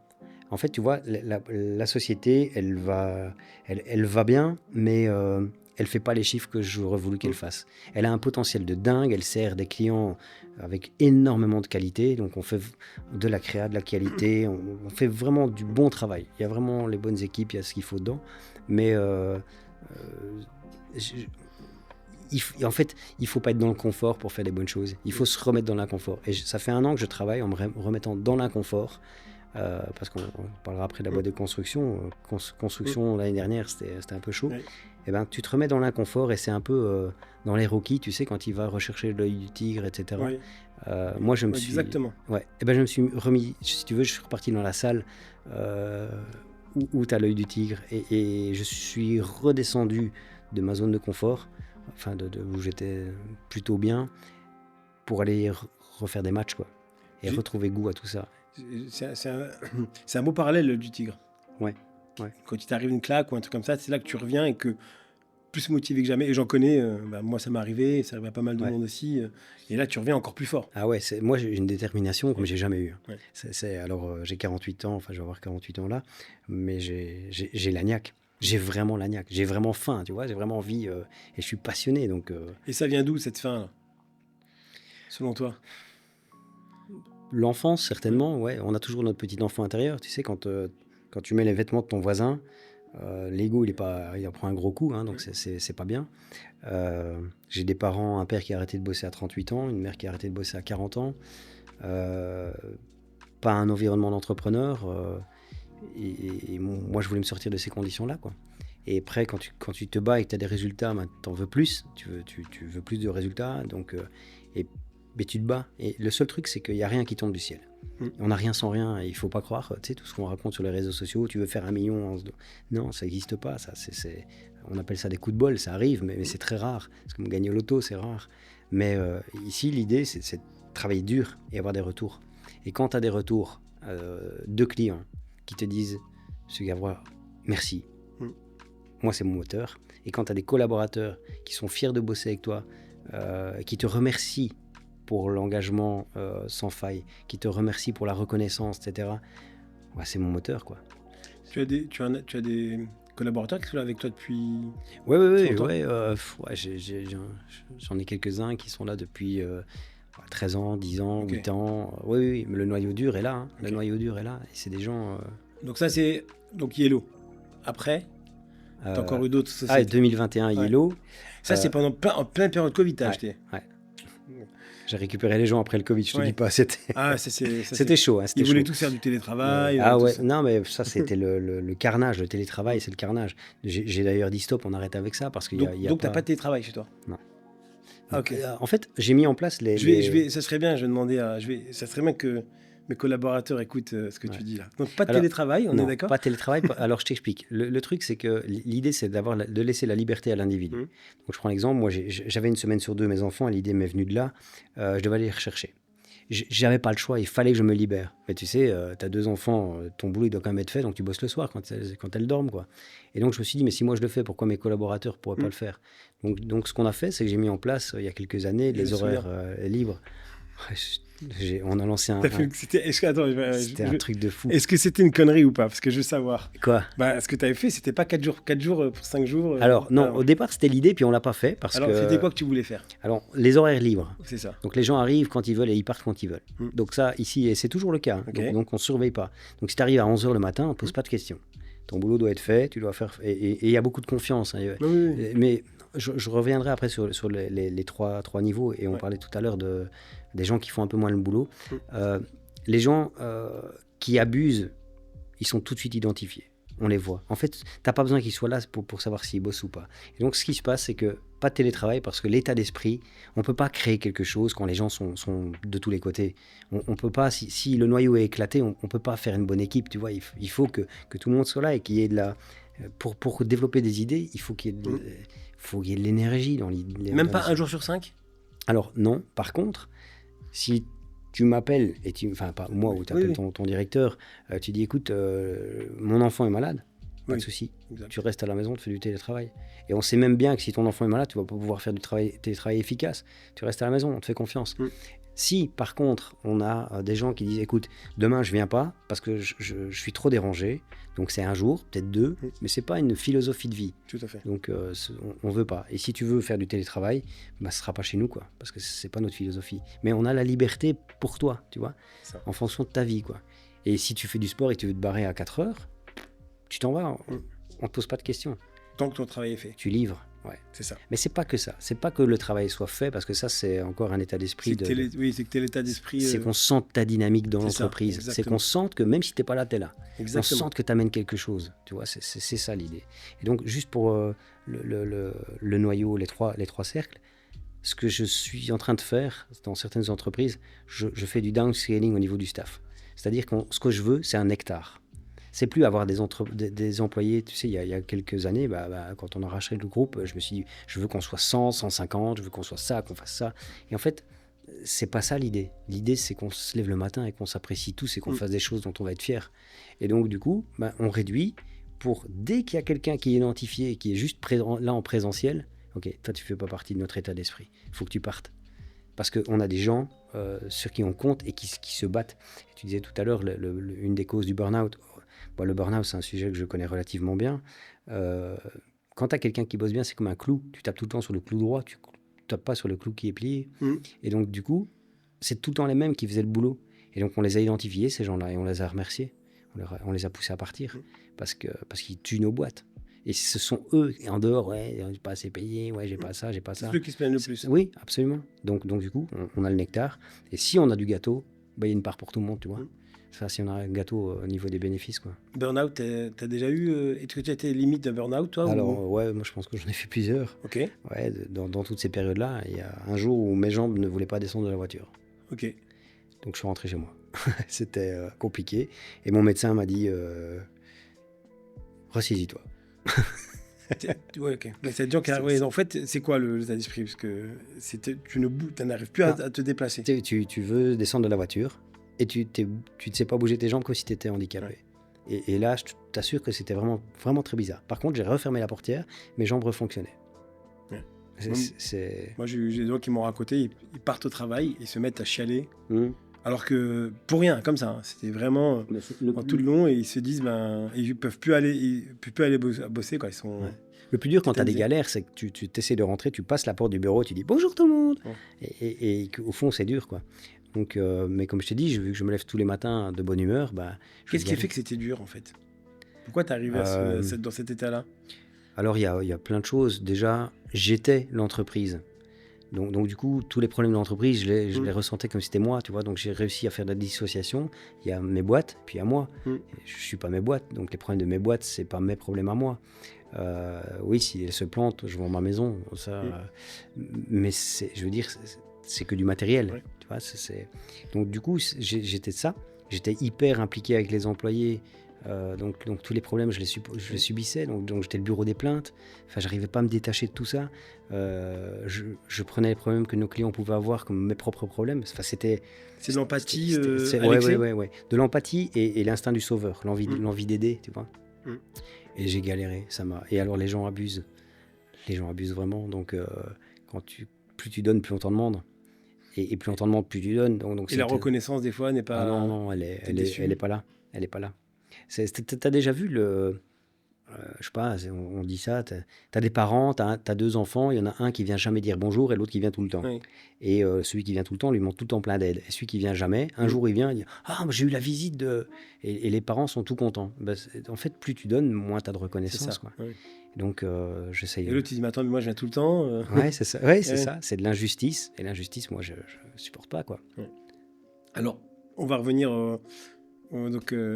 En fait, tu vois, la société, elle va bien, mais elle ne fait pas les chiffres que j'aurais voulu qu'elle fasse. Elle a un potentiel de dingue, elle sert des clients avec énormément de qualité, donc on fait de la créa, de la qualité, on fait vraiment du bon travail. Il y a vraiment les bonnes équipes, il y a ce qu'il faut dedans, mais... en fait, il ne faut pas être dans le confort pour faire des bonnes choses. Il faut se remettre dans l'inconfort. Et ça fait 1 an que je travaille en me remettant dans l'inconfort. Parce qu'on parlera après de la boîte de construction. Construction, l'année dernière, c'était un peu chaud. Oui. Et ben, tu te remets dans l'inconfort et c'est un peu dans les Rocky, tu sais, quand il va rechercher l'œil du tigre, etc. Oui. Moi, je me suis... Exactement. Ouais. Et ben, je me suis remis, si tu veux, je suis reparti dans la salle où tu as l'œil du tigre. Et je suis redescendu de ma zone de confort, enfin où j'étais plutôt bien, pour aller refaire des matchs, quoi, et retrouver goût à tout ça. C'est un beau parallèle du tigre. Ouais. Quand il t'arrive une claque ou un truc comme ça, c'est là que tu reviens et que plus motivé que jamais. Et j'en connais, moi ça m'est arrivé, ça arrive à pas mal de monde aussi. Et là tu reviens encore plus fort. Ah ouais, moi j'ai une détermination comme j'ai jamais eu. Ouais. Alors j'ai 48 ans, enfin je vais avoir 48 ans là, mais j'ai la niaque. J'ai vraiment la niaque, j'ai vraiment faim, tu vois, j'ai vraiment envie et je suis passionné. Donc, Et ça vient d'où cette faim là? selon toi? L'enfance, certainement, ouais. On a toujours notre petit enfant intérieur. Tu sais, quand tu mets les vêtements de ton voisin, l'ego, il en prend un gros coup, hein, donc c'est pas bien. J'ai des parents, un père qui a arrêté de bosser à 38 ans, une mère qui a arrêté de bosser à 40 ans. Pas un environnement d'entrepreneur. Et moi, je voulais me sortir de ces conditions-là, quoi. Et après, quand tu te bats et que tu as des résultats, ben, tu en veux plus. Tu veux plus de résultats. Donc, mais tu te bats. Et le seul truc, c'est qu'il n'y a rien qui tombe du ciel. On n'a rien sans rien. Et il ne faut pas croire, tu sais, tout ce qu'on raconte sur les réseaux sociaux, tu veux faire 1 million. Non, ça n'existe pas. Ça, on appelle ça des coups de bol. Ça arrive, mais c'est très rare. C'est comme gagner au loto, c'est rare. Mais ici, l'idée, c'est de travailler dur et avoir des retours. Et quand tu as des retours de clients qui te disent « Monsieur Gavrois, merci ». Moi, c'est mon moteur. Et quand tu as des collaborateurs qui sont fiers de bosser avec toi, qui te remercient pour l'engagement sans faille, qui te remercient pour la reconnaissance, etc., ouais, c'est mon moteur, quoi. Tu as des collaborateurs qui sont là avec toi depuis Ouais, longtemps? j'en ai quelques-uns qui sont là depuis 13 ans, 10 ans, Ok. 8 ans. Oui, mais le noyau dur est là. Hein. Ok. Le noyau dur est là. Et c'est des gens... Donc ça, c'est donc Yellow. Après, t'as encore eu d'autres Ah, sociétés. 2021, Ouais. Yellow. Ça, c'est en pleine période Covid, t'as Ouais. acheté. Ouais. J'ai récupéré les gens après le Covid, je te Ouais. dis pas. C'était Ah, c'était chaud. Hein, c'était Ils voulaient chaud. tous faire du télétravail. Ah tout ouais, ça. non, mais ça, c'était le carnage. Le télétravail, c'est le carnage. J'ai d'ailleurs dit stop, on arrête avec ça parce qu'il y a Donc t'as pas de télétravail chez toi? Non. Ah, ok. En fait, j'ai mis en place Ça serait bien, je vais demander ça serait bien que mes collaborateurs écoutent ce que tu dis là. Donc pas de Alors, télétravail, on non, est d'accord? pas de télétravail. Alors, je t'explique. Le truc, c'est que l'idée, c'est de laisser la liberté à l'individu. Donc, je prends l'exemple. Moi, j'avais une semaine sur 2 mes enfants, et l'idée m'est venue de là. Je devais aller les rechercher. J'avais pas le choix, il fallait que je me libère. Mais tu sais, tu as 2 enfants, ton boulot, il doit quand même être fait, donc tu bosses le soir quand elles dorment, quoi. Et donc, je me suis dit, mais si moi je le fais, pourquoi mes collaborateurs pourraient pas le faire? Donc, ce qu'on a fait, c'est que j'ai mis en place, il y a quelques années, les horaires libres. On a lancé c'était un truc de fou. Est-ce que c'était une connerie ou pas? Parce que je veux savoir. Quoi? Ce que tu avais fait, c'était pas 4 jours pour 5 jours. Alors, non, au départ, c'était l'idée, puis on l'a pas fait parce alors, que... c'était quoi que tu voulais faire? Alors, les horaires libres. C'est ça. Donc, les gens arrivent quand ils veulent et ils partent quand ils veulent. Donc, ça, ici, et c'est toujours le cas. Hein. Ok. Donc, on ne surveille pas. Donc, si tu arrives à 11h le matin, on ne pose pas de questions. Ton boulot doit être fait, tu dois faire... Et il y a beaucoup de confiance. Hein. Oui. Mais je reviendrai après sur les trois niveaux. Et on parlait tout à l'heure des gens qui font un peu moins le boulot. Les gens qui abusent, ils sont tout de suite identifiés. On les voit. En fait, tu n'as pas besoin qu'ils soient là pour savoir s'ils bossent ou pas. Et donc, ce qui se passe, c'est que pas de télétravail parce que l'état d'esprit, on ne peut pas créer quelque chose quand les gens sont de tous les côtés. On peut pas, si le noyau est éclaté, on ne peut pas faire une bonne équipe. Tu vois, il faut que tout le monde soit là et qu'il y ait de la... Pour développer des idées, il faut qu'il y ait de l'énergie dans l'idée. Même pas 1 jour sur 5? Alors, non. Par contre, si tu m'appelles, enfin, pas moi, ou tu appelles ton directeur, tu dis, écoute, mon enfant est malade, pas de souci. Tu restes à la maison, tu fais du télétravail. Et on sait même bien que si ton enfant est malade, tu vas pas pouvoir faire du télétravail efficace. Tu restes à la maison, on te fait confiance. Si, par contre, on a des gens qui disent, écoute, demain, je viens pas parce que je suis trop dérangé, donc c'est 1 jour, peut-être 2, mais c'est pas une philosophie de vie. Tout à fait. Donc, on veut pas. Et si tu veux faire du télétravail, ce sera pas chez nous, quoi, parce que c'est pas notre philosophie. Mais on a la liberté pour toi, tu vois, en fonction de ta vie, quoi. Et si tu fais du sport et que tu veux te barrer à 4 heures, tu t'en vas, on te pose pas de questions. Tant que ton travail est fait. Tu livres. Ouais. C'est ça. Mais c'est pas que ça. C'est pas que le travail soit fait, parce que ça, c'est encore un état d'esprit. C'est que t'es l'état d'esprit. C'est qu'on sente ta dynamique dans l'entreprise. C'est qu'on sente que même si t'es pas là, t'es là. Exactement. On sente que t'amènes quelque chose. Tu vois, c'est ça l'idée. Et donc, juste pour le noyau, les trois cercles, ce que je suis en train de faire dans certaines entreprises, je fais du downscaling au niveau du staff. C'est-à-dire que ce que je veux, c'est un hectare. C'est plus avoir des employés. Tu sais, il y a quelques années, quand on a racheté le groupe, je me suis dit, je veux qu'on soit 100, 150, je veux qu'on soit ça, qu'on fasse ça. Et en fait, c'est pas ça l'idée. L'idée, c'est qu'on se lève le matin et qu'on s'apprécie tous et qu'on fasse des choses dont on va être fier. Et donc, du coup, on réduit pour, dès qu'il y a quelqu'un qui est identifié et qui est juste là en présentiel, ok, toi, tu fais pas partie de notre état d'esprit. Il faut que tu partes. Parce qu'on a des gens sur qui on compte et qui se battent. Et tu disais tout à l'heure, une des causes du burn-out. Bon, le burn-out, c'est un sujet que je connais relativement bien. Quand tu as quelqu'un qui bosse bien, c'est comme un clou. Tu tapes tout le temps sur le clou droit, tu ne tapes pas sur le clou qui est plié. Et donc, du coup, c'est tout le temps les mêmes qui faisaient le boulot. Et donc, on les a identifiés, ces gens-là, et on les a remerciés. On les a poussés à partir parce qu'ils tuent nos boîtes. Et ce sont eux, et en dehors, ouais, j'ai pas assez payé, ouais, j'ai pas ça. C'est ceux qui se plaignent le plus. Oui, absolument. Donc du coup, on a le nectar. Et si on a du gâteau, il y a une part pour tout le monde, tu vois. Ça, si on a un gâteau au niveau des bénéfices, quoi. Burnout, t'as déjà eu... Est-ce que tu as été limite de burnout, toi? Alors, ouais, moi, je pense que j'en ai fait plusieurs. Ok. Ouais, dans toutes ces périodes-là, il y a un jour où mes jambes ne voulaient pas descendre de la voiture. Ok. Donc, je suis rentré chez moi. C'était compliqué. Et mon médecin m'a dit, ressaisis-toi. Ouais, ok. Mais c'est des gens qui arrivent. En fait, c'est quoi l'état d'esprit? Parce que tu n'arrives plus à te déplacer. Tu veux descendre de la voiture et tu ne sais pas bouger tes jambes comme si tu étais handicapé. Ouais. Et là, je t'assure que c'était vraiment, vraiment très bizarre. Par contre, j'ai refermé la portière, mes jambes refonctionnaient. Ouais. Moi, j'ai des gens qui m'ont raconté, ils partent au travail, ils se mettent à chialer. Alors que pour rien, comme ça, hein, c'était vraiment tout le long, et ils se disent, ils peuvent plus aller bosser, quoi. Ils sont. Ouais. Le plus dur quand tu as des galères, c'est que tu essaies de rentrer, tu passes la porte du bureau, tu dis bonjour tout le monde, et au fond c'est dur, quoi. Donc, mais comme je t'ai dit, vu que je me lève tous les matins de bonne humeur, qu'est-ce qui fait que c'était dur en fait? Pourquoi t'es arrivé dans cet état-là? Alors il y a plein de choses. Déjà, j'étais l'entreprise. Donc du coup, tous les problèmes de l'entreprise, je les ressentais comme si c'était moi, tu vois. Donc j'ai réussi à faire de la dissociation. Il y a mes boîtes, puis il y a moi. Je suis pas mes boîtes, donc les problèmes de mes boîtes, c'est pas mes problèmes à moi. Oui, si elles se plantent, je vends ma maison, ça. Mais je veux dire, c'est que du matériel, tu vois. Donc du coup, j'étais de ça. J'étais hyper impliqué avec les employés. Donc tous les problèmes, je les subissais. Donc j'étais le bureau des plaintes. Enfin, j'arrivais pas à me détacher de tout ça. Je prenais les problèmes que nos clients pouvaient avoir comme mes propres problèmes. Enfin, c'est de l'empathie. Ouais. De l'empathie et l'instinct du sauveur, l'envie d'aider, tu vois. Et j'ai galéré, Et alors les gens abusent. Les gens abusent vraiment. Donc plus tu donnes, plus on t'en demande. Et plus on t'en demande, plus tu donnes. Donc et la reconnaissance des fois n'est pas. Ah non, elle est pas là. Elle est pas là. T'as déjà vu je sais pas, on dit ça, t'as des parents, t'as 2 enfants, il y en a un qui vient jamais dire bonjour et l'autre qui vient tout le temps. Oui. Et celui qui vient tout le temps lui demande tout le temps plein d'aide. Et celui qui vient jamais, un jour il vient, il dit « Ah, j'ai eu la visite de... » Et les parents sont tout contents. En fait, plus tu donnes, moins t'as de reconnaissance. C'est ça, quoi. Oui. Donc, j'essaye... Et l'autre, il dit « Mais attends, mais moi je viens tout le temps. » Ouais, c'est ça. Ouais, c'est ça. C'est de l'injustice. Et l'injustice, moi, je supporte pas, quoi. Ouais. Alors, on va revenir...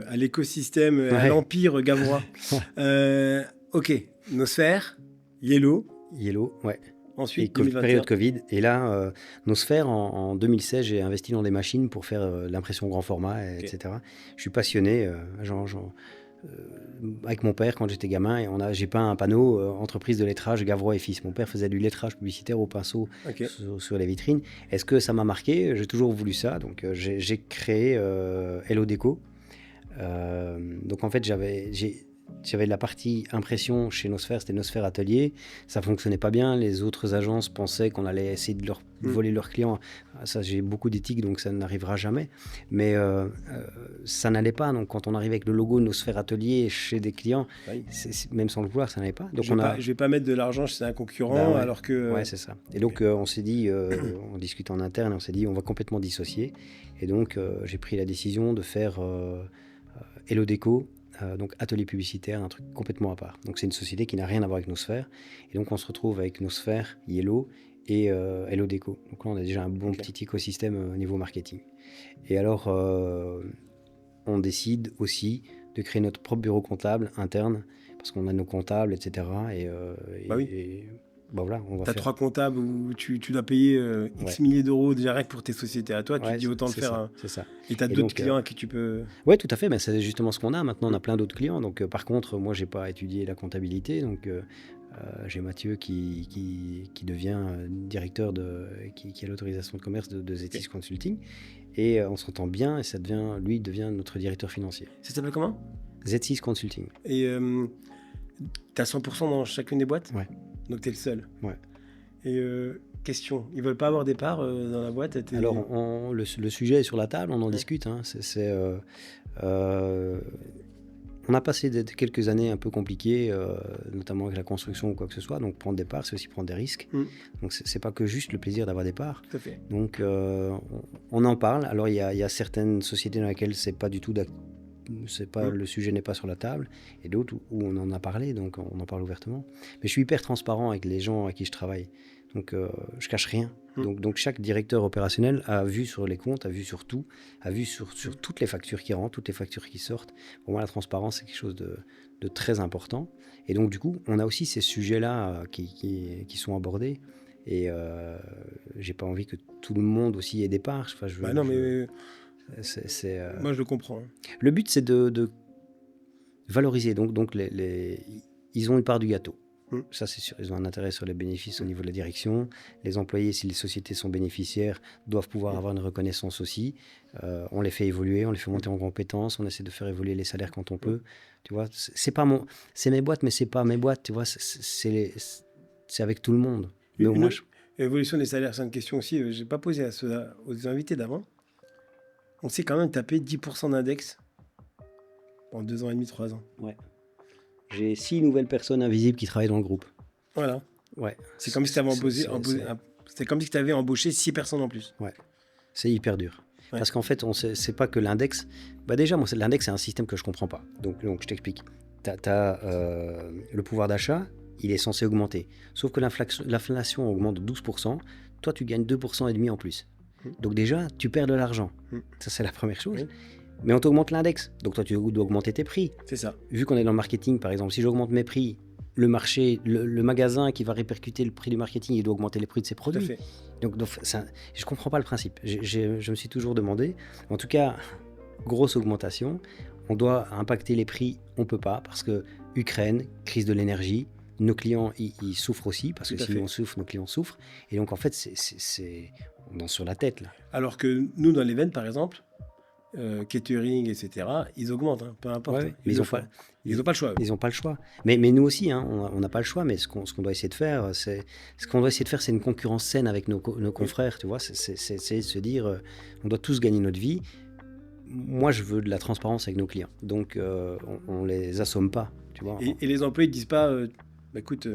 à l'écosystème, à l'empire gavrois. Ok, Nosphère, Yellow, ouais. Ensuite, période Covid. Et là, Nosphère, en 2016, j'ai investi dans des machines pour faire l'impression grand format, etc. Je suis passionné, avec mon père quand j'étais gamin, et j'ai peint un panneau entreprise de lettrage Gavrois et fils. Mon père faisait du lettrage publicitaire au pinceau sur les vitrines. Est-ce que ça m'a marqué? J'ai toujours voulu ça, donc j'ai créé Hello Déco. Donc en fait j'avais la partie impression chez Nosphère, c'était Nosphère Atelier. Ça fonctionnait pas bien, les autres agences pensaient qu'on allait essayer de leur voler leurs clients. Ça, j'ai beaucoup d'éthique, donc ça n'arrivera jamais. Mais ça n'allait pas. Donc quand on arrive avec le logo Nosphère Atelier chez des clients, même sans le vouloir, ça n'allait pas. Donc je vais pas mettre de l'argent chez un concurrent alors que... Ouais, c'est ça. Et donc on s'est dit, on discute en interne, on s'est dit on va complètement dissocier. Et donc j'ai pris la décision de faire Hello Déco. Donc atelier publicitaire, un truc complètement à part. Donc c'est une société qui n'a rien à voir avec Nosphère. Et donc on se retrouve avec Nosphère, Yellow et Hello Déco. Donc là on a déjà un bon petit écosystème au niveau marketing. Et alors on décide aussi de créer notre propre bureau comptable interne parce qu'on a nos comptables, etc. Voilà, t'as 3 comptables où tu dois payer X milliers d'euros déjà rien que pour tes sociétés à toi, tu te dis autant le faire. C'est ça. Et t'as d'autres clients à qui tu peux... Oui, tout à fait, mais c'est justement ce qu'on a. Maintenant, on a plein d'autres clients. Donc, par contre, moi, j'ai pas étudié la comptabilité. Donc, j'ai Mathieu qui devient directeur qui a l'autorisation de commerce de Z6 Consulting. Et on s'entend bien et lui devient notre directeur financier. Ça s'appelle comment? Z6 Consulting. Et t'as 100% dans chacune des boîtes? Ouais. Donc t'es le seul. Ouais. Et question, ils veulent pas avoir des parts dans la boîte? Alors le sujet est sur la table, on en discute. Hein. on a passé quelques années un peu compliquées, notamment avec la construction ou quoi que ce soit. Donc prendre des parts, c'est aussi prendre des risques. Donc c'est pas que juste le plaisir d'avoir des parts. Tout à fait. Donc on en parle. Alors il y a certaines sociétés dans lesquelles c'est pas du tout le sujet n'est pas sur la table, et d'autres où on en a parlé, donc on en parle ouvertement. Mais je suis hyper transparent avec les gens avec qui je travaille. Donc je cache rien. Donc chaque directeur opérationnel a vu sur les comptes, a vu sur tout, a vu sur toutes les factures qui rentrent, toutes les factures qui sortent. Pour moi, la transparence, c'est quelque chose de très important. Et donc du coup, on a aussi ces sujets-là qui sont abordés. Et j'ai pas envie que tout le monde aussi ait des parts. Enfin, moi, je le comprends. Le but, c'est de valoriser. Donc ils ont une part du gâteau. Ça, c'est sûr. Ils ont un intérêt sur les bénéfices au niveau de la direction. Les employés, si les sociétés sont bénéficiaires, doivent pouvoir avoir une reconnaissance aussi. On les fait évoluer, on les fait monter en compétences, on essaie de faire évoluer les salaires quand on peut. Tu vois, c'est mes boîtes, mais c'est pas mes boîtes. Tu vois, c'est avec tout le monde. Mais Évolution des salaires, c'est une question aussi. Je n'ai pas posé aux invités d'avant. On s'est quand même tapé 10% d'index en 2 ans et demi, 3 ans. Ouais. J'ai 6 nouvelles personnes invisibles qui travaillent dans le groupe. Voilà. Ouais. C'est comme si tu avais embauché 6 personnes en plus. Ouais. C'est hyper dur. Ouais. Parce qu'en fait, c'est pas que l'index. Déjà, moi, l'index, c'est un système que je comprends pas. Donc je t'explique. T'as le pouvoir d'achat, il est censé augmenter. Sauf que l'inflation augmente de 12%. Toi, tu gagnes 2,5% en plus. Donc déjà, tu perds de l'argent. Ça, c'est la première chose. Oui. Mais on t'augmente l'index. Donc toi, tu dois augmenter tes prix. C'est ça. Vu qu'on est dans le marketing, par exemple, si j'augmente mes prix, le marché, le magasin qui va répercuter le prix du marketing, il doit augmenter les prix de ses produits. Tout à fait. Donc je ne comprends pas le principe. Je me suis toujours demandé. En tout cas, grosse augmentation. On doit impacter les prix. On ne peut pas parce que Ukraine, crise de l'énergie, nos clients, ils souffrent aussi parce que si on souffre, nos clients souffrent. Et donc, en fait, on danse sur la tête, là. Alors que nous, dans l'event, par exemple, catering, etc., ils augmentent, peu importe. Ouais, mais ils n'ont pas le choix. Ils n'ont pas le choix. Mais nous aussi, on n'a pas le choix. Mais ce qu'on doit essayer de faire, c'est une concurrence saine avec nos confrères. Tu vois, c'est de se dire, on doit tous gagner notre vie. Moi, je veux de la transparence avec nos clients. Donc, on les assomme pas. Tu vois. Et les employés ne disent pas, écoute,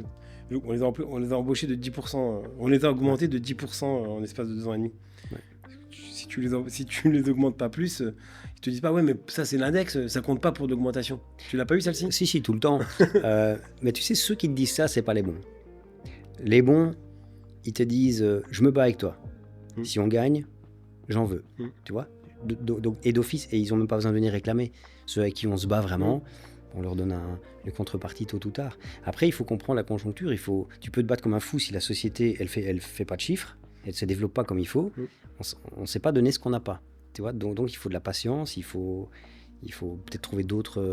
on les a embauchés de 10%, on les a augmentés de 10% en l'espace de 2 ans et demi. Ouais. Si tu les augmentes pas plus, ils te disent pas, ouais, mais ça c'est l'index, ça compte pas pour l'augmentation. Tu l'as pas eu celle-ci ? Si, tout le temps. Mais tu sais, ceux qui te disent ça, c'est pas les bons. Les bons, ils te disent, je me bats avec toi. Si on gagne, j'en veux. Tu vois ? Et d'office, et ils ont même pas besoin de venir réclamer. Ceux avec qui on se bat vraiment, on leur donne une contrepartie tôt ou tard. Après, il faut comprendre la conjoncture. Tu peux te battre comme un fou si la société, elle fait pas de chiffres, elle se développe pas comme il faut. On ne sait pas donner ce qu'on n'a pas. Tu vois, donc il faut de la patience, il faut peut-être trouver d'autres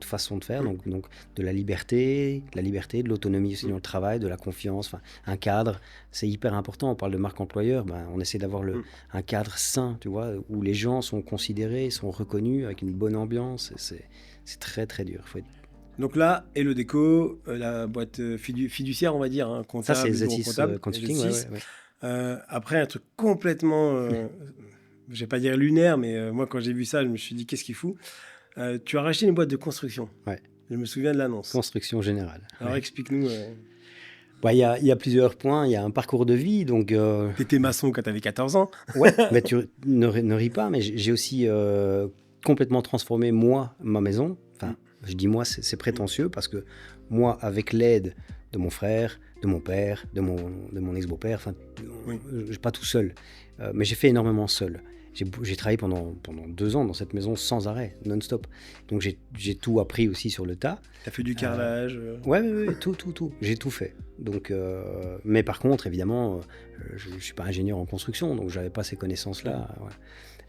façons de faire. Donc de la liberté, de l'autonomie aussi dans le travail, de la confiance, un cadre. C'est hyper important. On parle de marque employeur, on essaie d'avoir un cadre sain, tu vois, où les gens sont considérés, sont reconnus avec une bonne ambiance. C'est très très dur. Donc là, Hello Déco, la boîte fiduciaire, on va dire, comptable. Ça, c'est Z6 Consulting. Ouais. Après, un truc complètement, je vais pas dire lunaire, mais moi, quand j'ai vu ça, je me suis dit, qu'est-ce qu'il fout ? Tu as racheté une boîte de construction. Ouais. Je me souviens de l'annonce. Construction générale. Alors, explique-nous. Il y a plusieurs points. Il y a un parcours de vie. Donc, tu étais maçon quand tu avais 14 ans. Ouais, mais tu ne ris pas, mais j'ai aussi complètement transformé, moi, ma maison. Enfin, je dis moi, c'est prétentieux parce que moi, avec l'aide de mon frère, de mon père, de mon ex-beau-père, pas tout seul, mais j'ai fait énormément seul. J'ai travaillé pendant 2 ans dans cette maison sans arrêt, non-stop. Donc j'ai tout appris aussi sur le tas. T'as fait du carrelage Ouais, tout. J'ai tout fait. Donc, mais par contre, évidemment, je ne suis pas ingénieur en construction, donc je n'avais pas ces connaissances-là. Ouais.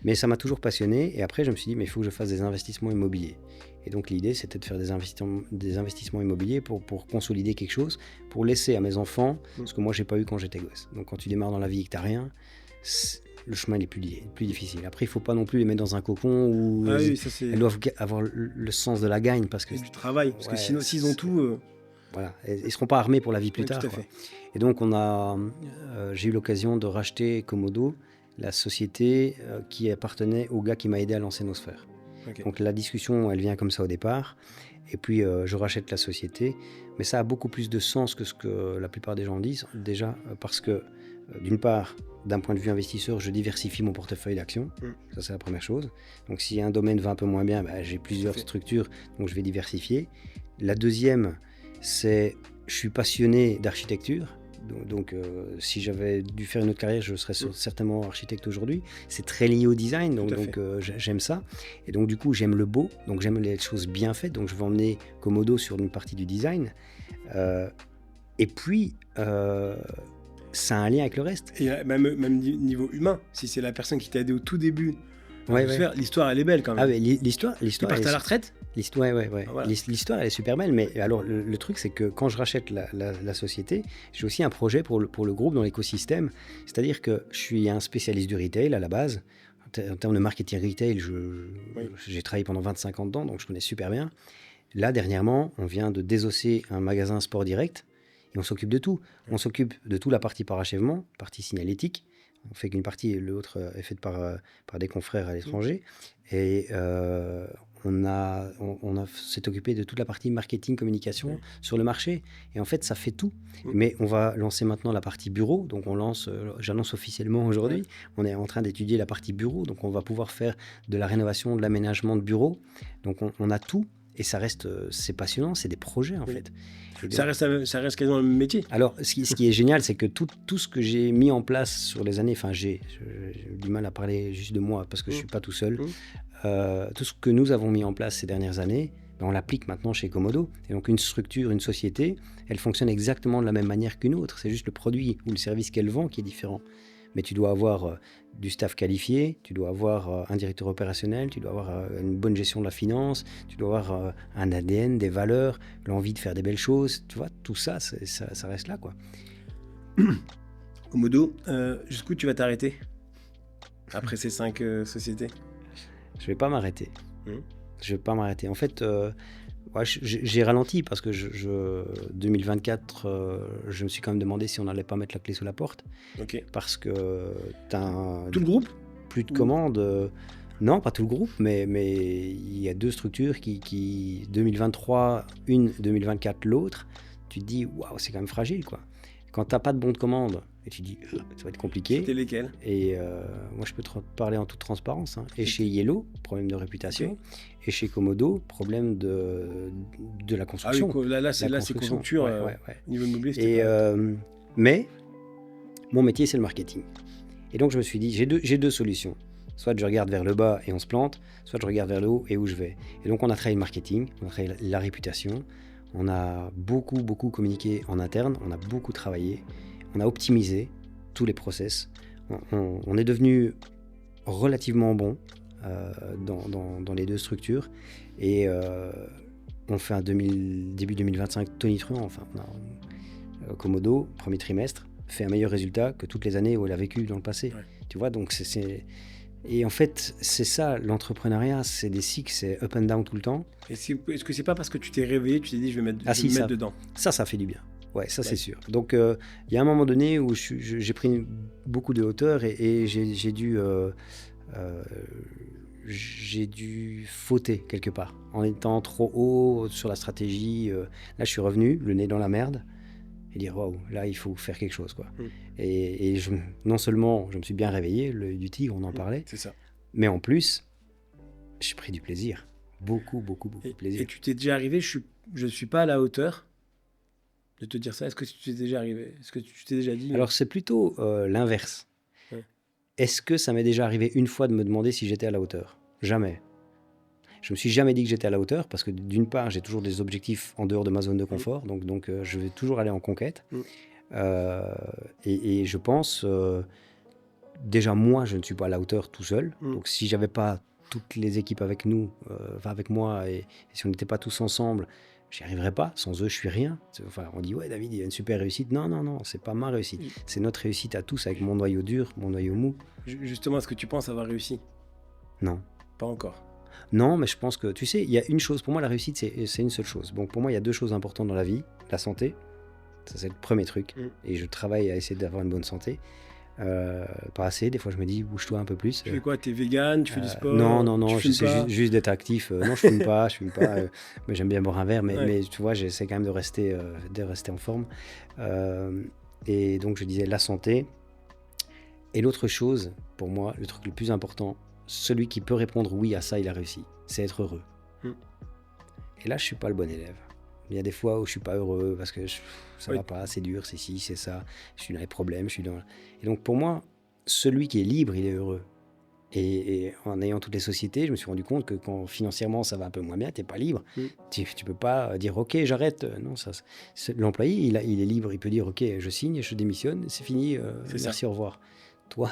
Mais ça m'a toujours passionné. Et après, je me suis dit, mais il faut que je fasse des investissements immobiliers. Et donc l'idée, c'était de faire des investissements immobiliers pour consolider quelque chose, pour laisser à mes enfants ce que moi, je n'ai pas eu quand j'étais gosse. Donc quand tu démarres dans la vie et que tu n'as rien, le chemin est plus difficile. Après, il ne faut pas non plus les mettre dans un cocon où elles doivent avoir le sens de la gagne. Parce que du travail, parce que sinon, s'ils ont tout... Voilà, ils ne seront pas armés pour la vie plus tard. Tout à fait. Et donc, j'ai eu l'occasion de racheter Commodo, la société qui appartenait au gars qui m'a aidé à lancer Nosphère. Ok. Donc la discussion, elle vient comme ça au départ. Et puis je rachète la société. Mais ça a beaucoup plus de sens que ce que la plupart des gens disent. Déjà parce que, d'une part, d'un point de vue investisseur, je diversifie mon portefeuille d'actions. Ça, c'est la première chose. Donc si un domaine va un peu moins bien, j'ai plusieurs structures, donc je vais diversifier. La deuxième, c'est je suis passionné d'architecture. Donc si j'avais dû faire une autre carrière, je serais certainement architecte aujourd'hui. C'est très lié au design, donc j'aime ça. Et donc du coup, j'aime le beau, donc j'aime les choses bien faites. Donc je vais emmener Komodo sur une partie du design. Et puis, ça a un lien avec le reste. Et même niveau humain, si c'est la personne qui t'a aidé au tout début, l'histoire, elle est belle quand même. Ah, mais l'histoire. Tu partes à la retraite ? L'histoire, Ah, voilà. L'histoire, elle est super belle, mais alors le truc, c'est que quand je rachète la société, j'ai aussi un projet pour le groupe dans l'écosystème. C'est-à-dire que je suis un spécialiste du retail à la base. En termes de marketing retail, j'ai travaillé pendant 25 ans dedans, donc je connais super bien. Là, dernièrement, on vient de désosser un magasin sport direct et on s'occupe de tout. On s'occupe de toute la partie parachèvement, partie signalétique. On fait qu'une partie et l'autre est faite par des confrères à l'étranger. Et on s'est occupé de toute la partie marketing, communication sur le marché. Et en fait, ça fait tout. Mais on va lancer maintenant la partie bureau. Donc, j'annonce officiellement aujourd'hui. On est en train d'étudier la partie bureau. Donc, on va pouvoir faire de la rénovation, de l'aménagement de bureaux. Donc, on a tout. Et ça reste, c'est passionnant, c'est des projets en fait. Donc, ça reste quasiment le même métier. Alors, ce qui est génial, c'est que tout ce que j'ai mis en place sur les années, enfin j'ai du mal à parler juste de moi parce que je ne suis pas tout seul, tout ce que nous avons mis en place ces dernières années, on l'applique maintenant chez Komodo. Et donc une structure, une société, elle fonctionne exactement de la même manière qu'une autre. C'est juste le produit ou le service qu'elle vend qui est différent. Mais tu dois avoir du staff qualifié, tu dois avoir un directeur opérationnel, tu dois avoir une bonne gestion de la finance, tu dois avoir un ADN, des valeurs, l'envie de faire des belles choses. Tu vois, tout ça, ça reste là, quoi. Komodo, jusqu'où tu vas t'arrêter après ces 5 sociétés ? Je vais pas m'arrêter. Je vais pas m'arrêter. En fait, j'ai ralenti parce que 2024, je me suis quand même demandé si on n'allait pas mettre la clé sous la porte. Ok. Parce que tout le groupe ? Plus de commandes. Non, pas tout le groupe, mais il y a 2 structures qui 2023, une, 2024, l'autre. Tu te dis, waouh, c'est quand même fragile, quoi. Quand tu n'as pas de bon de commande, et tu te dis, ça va être compliqué. C'était lesquels ? Et moi, je peux te parler en toute transparence. Et chez Yellow, problème de réputation. Okay. Et chez Komodo, problème de la construction. Ah oui, là c'est conjoncture. Niveau immobilier, mais mon métier, c'est le marketing. Et donc, je me suis dit, j'ai deux solutions. Soit je regarde vers le bas et on se plante, soit je regarde vers le haut et où je vais. Et donc, on a travaillé le marketing, on a travaillé la réputation, on a beaucoup communiqué en interne, on a beaucoup travaillé, on a optimisé tous les process. On est devenu relativement bon dans les 2 structures. Et on fait un début 2025 tonitruant. Enfin, Komodo, premier trimestre, fait un meilleur résultat que toutes les années où elle a vécu dans le passé. Ouais. Tu vois, donc Et en fait, c'est ça, l'entrepreneuriat, c'est des cycles, c'est up and down tout le temps. Est-ce que c'est pas parce que tu t'es réveillé, tu t'es dit je vais me mettre dedans ? Ça fait du bien. Ouais, ça c'est sûr. Donc, il y a un moment donné où j'ai pris beaucoup de hauteur et j'ai dû fauter quelque part. En étant trop haut sur la stratégie, là je suis revenu, le nez dans la merde, et dire waouh, là il faut faire quelque chose, quoi. Et non seulement je me suis bien réveillé, l'œil du tigre, on en parlait, c'est ça. Mais en plus, j'ai pris du plaisir. Beaucoup de plaisir. Et tu t'es déjà arrivé, je suis pas à la hauteur de te dire ça. Est-ce que tu t'es déjà arrivé ? Est-ce que tu t'es déjà dit ? Alors c'est plutôt l'inverse. Ouais. Est-ce que ça m'est déjà arrivé une fois de me demander si j'étais à la hauteur ? Jamais. Je me suis jamais dit que j'étais à la hauteur parce que d'une part, j'ai toujours des objectifs en dehors de ma zone de confort, donc je vais toujours aller en conquête. Et je pense, déjà moi, je ne suis pas à la hauteur tout seul. Donc si j'avais pas toutes les équipes avec nous, avec moi, et si on n'était pas tous ensemble, j'y arriverais pas. Sans eux, je suis rien. Enfin, on dit ouais, David, il y a une super réussite. Non, c'est pas ma réussite. C'est notre réussite à tous avec mon noyau dur, mon noyau mou. Justement, est-ce que tu penses avoir réussi ? Non. Pas encore. Non, mais je pense que, tu sais, il y a une chose, pour moi la réussite c'est une seule chose. Donc pour moi il y a 2 choses importantes dans la vie, la santé, ça c'est le premier truc, et je travaille à essayer d'avoir une bonne santé. Pas assez. Des fois, je me dis, bouge-toi un peu plus. Tu fais quoi? T'es vegan? Tu fais du sport? Non, Tu fumes j'essaie pas? juste d'être actif. Non, je fume pas, mais j'aime bien boire un verre. Ouais. Mais tu vois, j'essaie quand même de rester en forme. Et donc, je disais la santé. Et l'autre chose, pour moi, le truc le plus important, celui qui peut répondre oui à ça, il a réussi. C'est être heureux. Et là, je suis pas le bon élève. Il y a des fois où je suis pas heureux parce que ça va pas, c'est dur, c'est ci, c'est ça. Je suis dans les problèmes, Et donc, pour moi, celui qui est libre, il est heureux. Et en ayant toutes les sociétés, je me suis rendu compte que quand financièrement ça va un peu moins bien, tu n'es pas libre. Tu peux pas dire ok, j'arrête. Non, l'employé, il est libre. Il peut dire ok, je signe, je démissionne, c'est fini, merci, au revoir. Toi,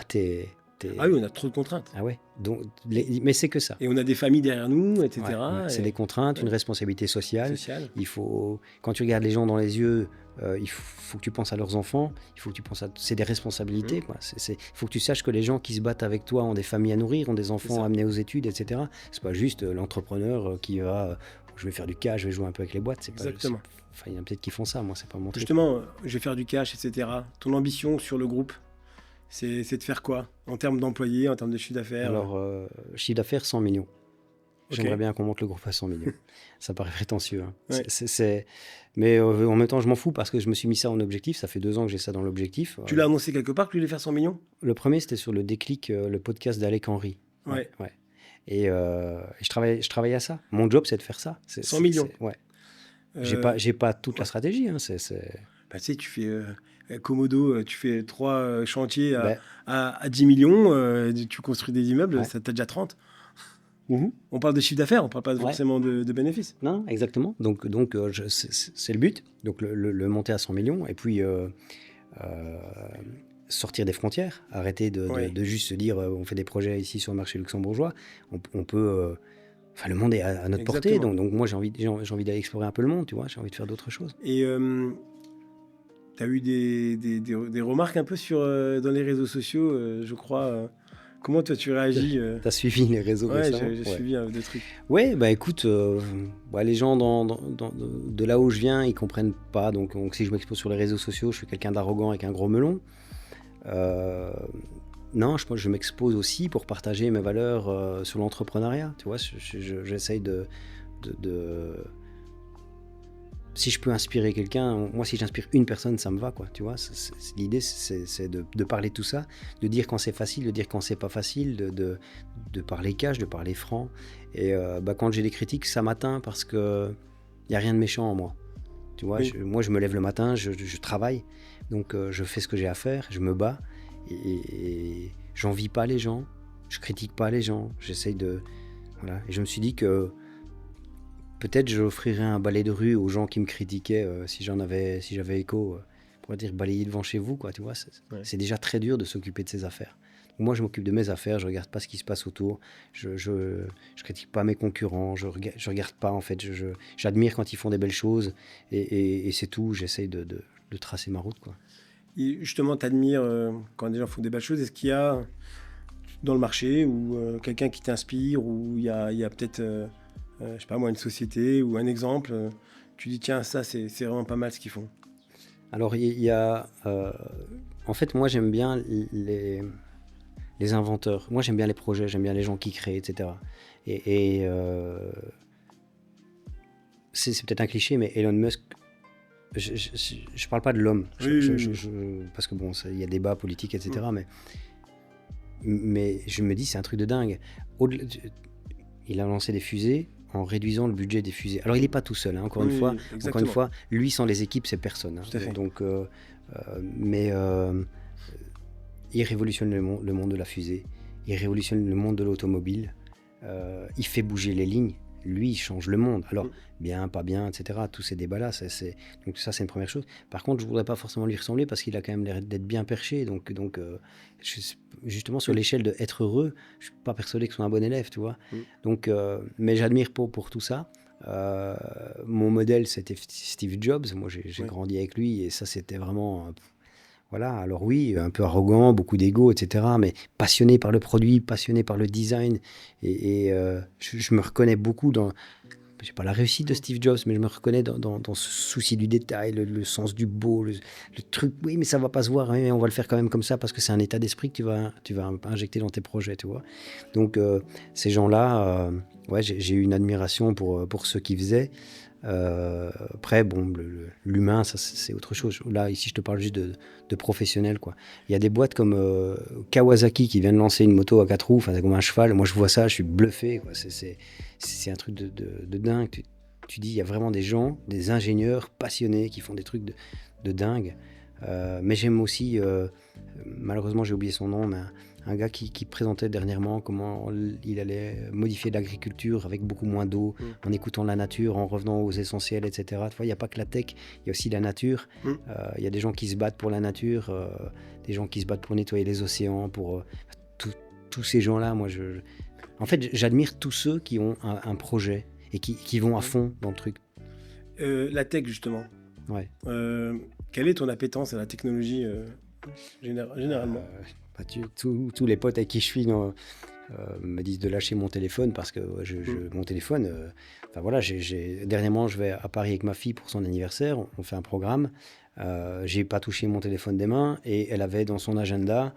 Ah oui, on a trop de contraintes. Ah ouais. Donc, mais c'est que ça. Et on a des familles derrière nous, etc. C'est des contraintes, une responsabilité sociale. Sociale. Il faut, quand tu regardes les gens dans les yeux, il faut que tu penses à leurs enfants. Il faut que tu penses à. C'est des responsabilités, quoi. Il faut que tu saches que les gens qui se battent avec toi ont des familles à nourrir, ont des enfants à amener aux études, etc. C'est pas juste l'entrepreneur qui va. Je vais faire du cash, je vais jouer un peu avec les boîtes. C'est Exactement. Pas, il y en a peut-être qui font ça. Moi, c'est pas mon truc. Justement, je vais faire du cash, etc. Ton ambition sur le groupe, c'est de faire quoi en termes d'employés, en termes de chiffre d'affaires? Alors, chiffre d'affaires 100 millions. Okay. J'aimerais bien qu'on monte le groupe à 100 millions. Ça paraît prétentieux. Hein. Ouais. Mais en même temps, je m'en fous parce que je me suis mis ça en objectif. Ça fait 2 ans que j'ai ça dans l'objectif. Tu l'as annoncé quelque part que tu voulais faire 100 millions? Le premier, c'était sur le déclic, le podcast d'Alec Henry. Ouais. Et je travaille à ça. Mon job, c'est de faire ça. 100 millions. Ouais. J'ai pas toute la stratégie. Hein. Bah, tu sais, tu fais Komodo, tu fais 3 chantiers à 10 millions, tu construis des immeubles, ça t'as déjà 30. On parle de chiffre d'affaires, on parle pas forcément de bénéfices. Non, exactement. Donc c'est le but. Donc le monter à 100 millions et puis sortir des frontières, arrêter de juste se dire on fait des projets ici sur le marché luxembourgeois. On peut... le monde est à notre portée, donc moi j'ai envie d'aller explorer un peu le monde, tu vois, j'ai envie de faire d'autres choses. Et tu as eu des remarques un peu dans les réseaux sociaux, je crois. Comment toi tu réagis Tu as suivi les réseaux récemment? J'ai suivi des trucs. Ouais, bah écoute, les gens de là où je viens, ils comprennent pas. Donc si je m'expose sur les réseaux sociaux, je suis quelqu'un d'arrogant avec un gros melon. Non, je m'expose aussi pour partager mes valeurs sur l'entrepreneuriat. Tu vois, j'essaye de si je peux inspirer quelqu'un, moi si j'inspire une personne, ça me va, quoi. Tu vois, l'idée c'est de parler de tout ça, de dire quand c'est facile, de dire quand c'est pas facile, de parler cash, de parler franc. Et quand j'ai des critiques, ça m'atteint parce que y a rien de méchant en moi. Tu vois, moi je me lève le matin, je travaille, donc je fais ce que j'ai à faire, je me bats et j'envie pas les gens, je critique pas les gens, j'essaye de voilà. Et je me suis dit que peut-être j'offrirais un balai de rue aux gens qui me critiquaient si j'avais écho pour dire balayer devant chez vous, quoi, tu vois, c'est déjà très dur de s'occuper de ses affaires. Donc moi je m'occupe de mes affaires, je regarde pas ce qui se passe autour, je critique pas mes concurrents, je regarde pas en fait, j'admire quand ils font des belles choses et c'est tout, j'essaye de tracer ma route, quoi. Et justement, t'admires quand des gens font des belles choses, est-ce qu'il y a dans le marché ou quelqu'un qui t'inspire ou il y a peut-être je sais pas moi, une société ou un exemple, tu dis tiens, ça c'est vraiment pas mal ce qu'ils font? Alors il y a en fait moi j'aime bien les inventeurs, moi j'aime bien les projets, j'aime bien les gens qui créent, etc. Et c'est peut-être un cliché, mais Elon Musk, je parle pas de l'homme, parce que bon, il y a débat politique, etc. Mais je me dis c'est un truc de dingue. Il a lancé des fusées en réduisant le budget des fusées. Alors il n'est pas tout seul, hein, encore une fois, lui sans les équipes c'est personne. Hein. Tout à fait. Donc, il révolutionne le monde de la fusée, il révolutionne le monde de l'automobile, il fait bouger les lignes, lui il change le monde. Alors bien, pas bien, etc. Tous ces débats-là, donc ça c'est une première chose. Par contre je ne voudrais pas forcément lui ressembler parce qu'il a quand même l'air d'être bien perché, donc justement sur l'échelle de être heureux, je suis pas persuadé que ce soit un bon élève, tu vois. Donc, mais j'admire pour tout ça. Mon modèle c'était Steve Jobs, moi j'ai grandi avec lui et ça c'était vraiment voilà, alors oui, un peu arrogant, beaucoup d'ego, etc. Mais passionné par le produit, passionné par le design et je me reconnais beaucoup j'ai pas la réussite de Steve Jobs, mais je me reconnais dans ce souci du détail, le sens du beau, le truc. Oui, mais ça va pas se voir, hein, mais on va le faire quand même comme ça parce que c'est un état d'esprit que tu vas injecter dans tes projets, tu vois. Donc ces gens-là, ouais, j'ai eu une admiration pour ce qu'ils faisaient. Après, bon, l'humain, ça c'est autre chose. Là, ici, je te parle juste de professionnels, quoi. Il y a des boîtes comme Kawasaki qui vient de lancer une moto à 4 roues, enfin, c'est comme un cheval. Moi, je vois ça, je suis bluffé, quoi. C'est un truc de dingue. Tu dis, il y a vraiment des gens, des ingénieurs passionnés qui font des trucs de dingue. Mais j'aime aussi, malheureusement, j'ai oublié son nom, mais un gars qui présentait dernièrement comment il allait modifier l'agriculture avec beaucoup moins d'eau, en écoutant la nature, en revenant aux essentiels, etc. Tu vois, il n'y a pas que la tech, il y a aussi la nature. Il y a des gens qui se battent pour la nature, des gens qui se battent pour nettoyer les océans, pour tous ces gens-là. Moi, en fait, j'admire tous ceux qui ont un projet et qui vont à fond dans le truc. La tech, justement. Ouais. Quelle est ton appétence à la technologie généralement? Tous les potes avec qui je suis me disent de lâcher mon téléphone parce que mon téléphone, enfin voilà, dernièrement je vais à Paris avec ma fille pour son anniversaire, on fait un programme, j'ai pas touché mon téléphone des mains et elle avait dans son agenda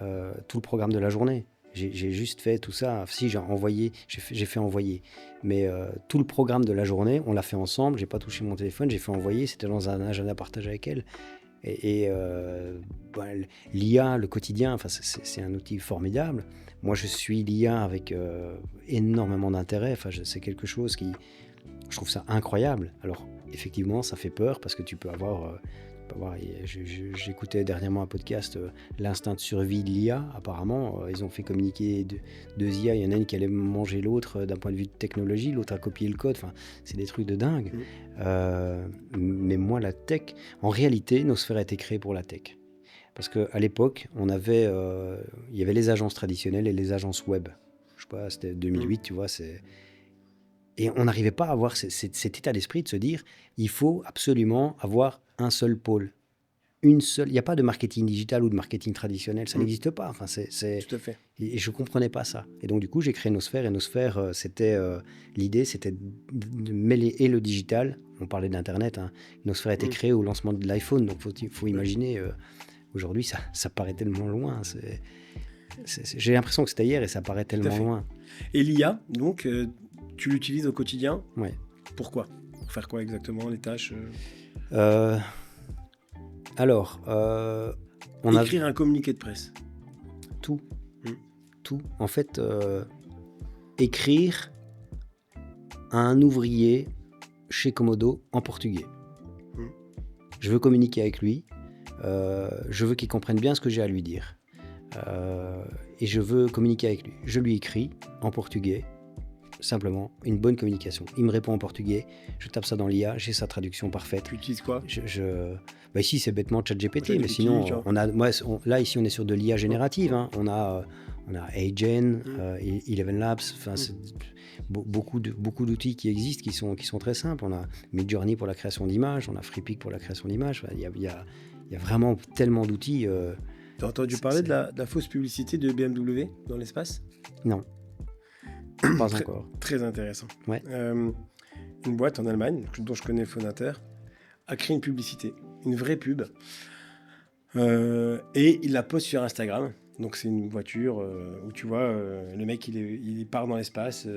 tout le programme de la journée. J'ai juste fait tout ça, si j'ai fait envoyer, mais tout le programme de la journée, on l'a fait ensemble, j'ai pas touché mon téléphone, j'ai fait envoyer, c'était dans un agenda partagé avec elle. Et l'IA, le quotidien, enfin, c'est un outil formidable. Moi, je suis l'IA avec énormément d'intérêt. Enfin, c'est quelque chose je trouve ça incroyable. Alors, effectivement, ça fait peur parce que tu peux avoir... J'écoutais dernièrement un podcast, l'instinct de survie de l'IA. Apparemment, ils ont fait communiquer deux IA. Il y en a une qui allait manger l'autre d'un point de vue de technologie, l'autre a copié le code. Enfin, c'est des trucs de dingue. Mais moi, la tech, en réalité, Nosphère a été créé pour la tech. Parce qu'à l'époque, il y avait les agences traditionnelles et les agences web. Je sais pas, c'était 2008, tu vois. Et on n'arrivait pas à avoir cet état d'esprit de se dire il faut absolument avoir un seul pôle. Il n'y a pas de marketing digital ou de marketing traditionnel, ça n'existe pas. Enfin, Tout à fait. Et je ne comprenais pas ça. Et donc, du coup, j'ai créé Nosphère. Et Nosphère, l'idée, c'était de mêler et le digital. On parlait d'Internet. Hein. Nosphère a été créé au lancement de l'iPhone. Donc, il faut imaginer, aujourd'hui, ça paraît tellement loin. J'ai l'impression que c'était hier et ça paraît tellement loin. Et l'IA, donc, tu l'utilises au quotidien? Ouais. Pourquoi? Pour faire quoi exactement, les tâches? Alors, écrire un communiqué de presse. Tout. En fait, écrire à un ouvrier chez Komodo en portugais. Je veux communiquer avec lui. Je veux qu'il comprenne bien ce que j'ai à lui dire. Et je veux communiquer avec lui. Je lui écris en portugais. Simplement, une bonne communication. Il me répond en portugais, je tape ça dans l'IA, j'ai sa traduction parfaite. Tu utilises quoi? Ici, c'est bêtement ChatGPT, mais sinon, là, ici, on est sur de l'IA générative. Hein. On a Agen, Eleven Labs, beaucoup d'outils qui existent, qui sont très simples. On a Midjourney pour la création d'images, on a FreePic pour la création d'images. Il y a vraiment tellement d'outils. Tu as entendu parler de la fausse publicité de BMW dans l'espace? Non. Pas encore. Très intéressant. Ouais. Une boîte en Allemagne, dont je connais le fondateur, a créé une publicité, une vraie pub, et il la poste sur Instagram. Donc c'est une voiture où tu vois le mec il part dans l'espace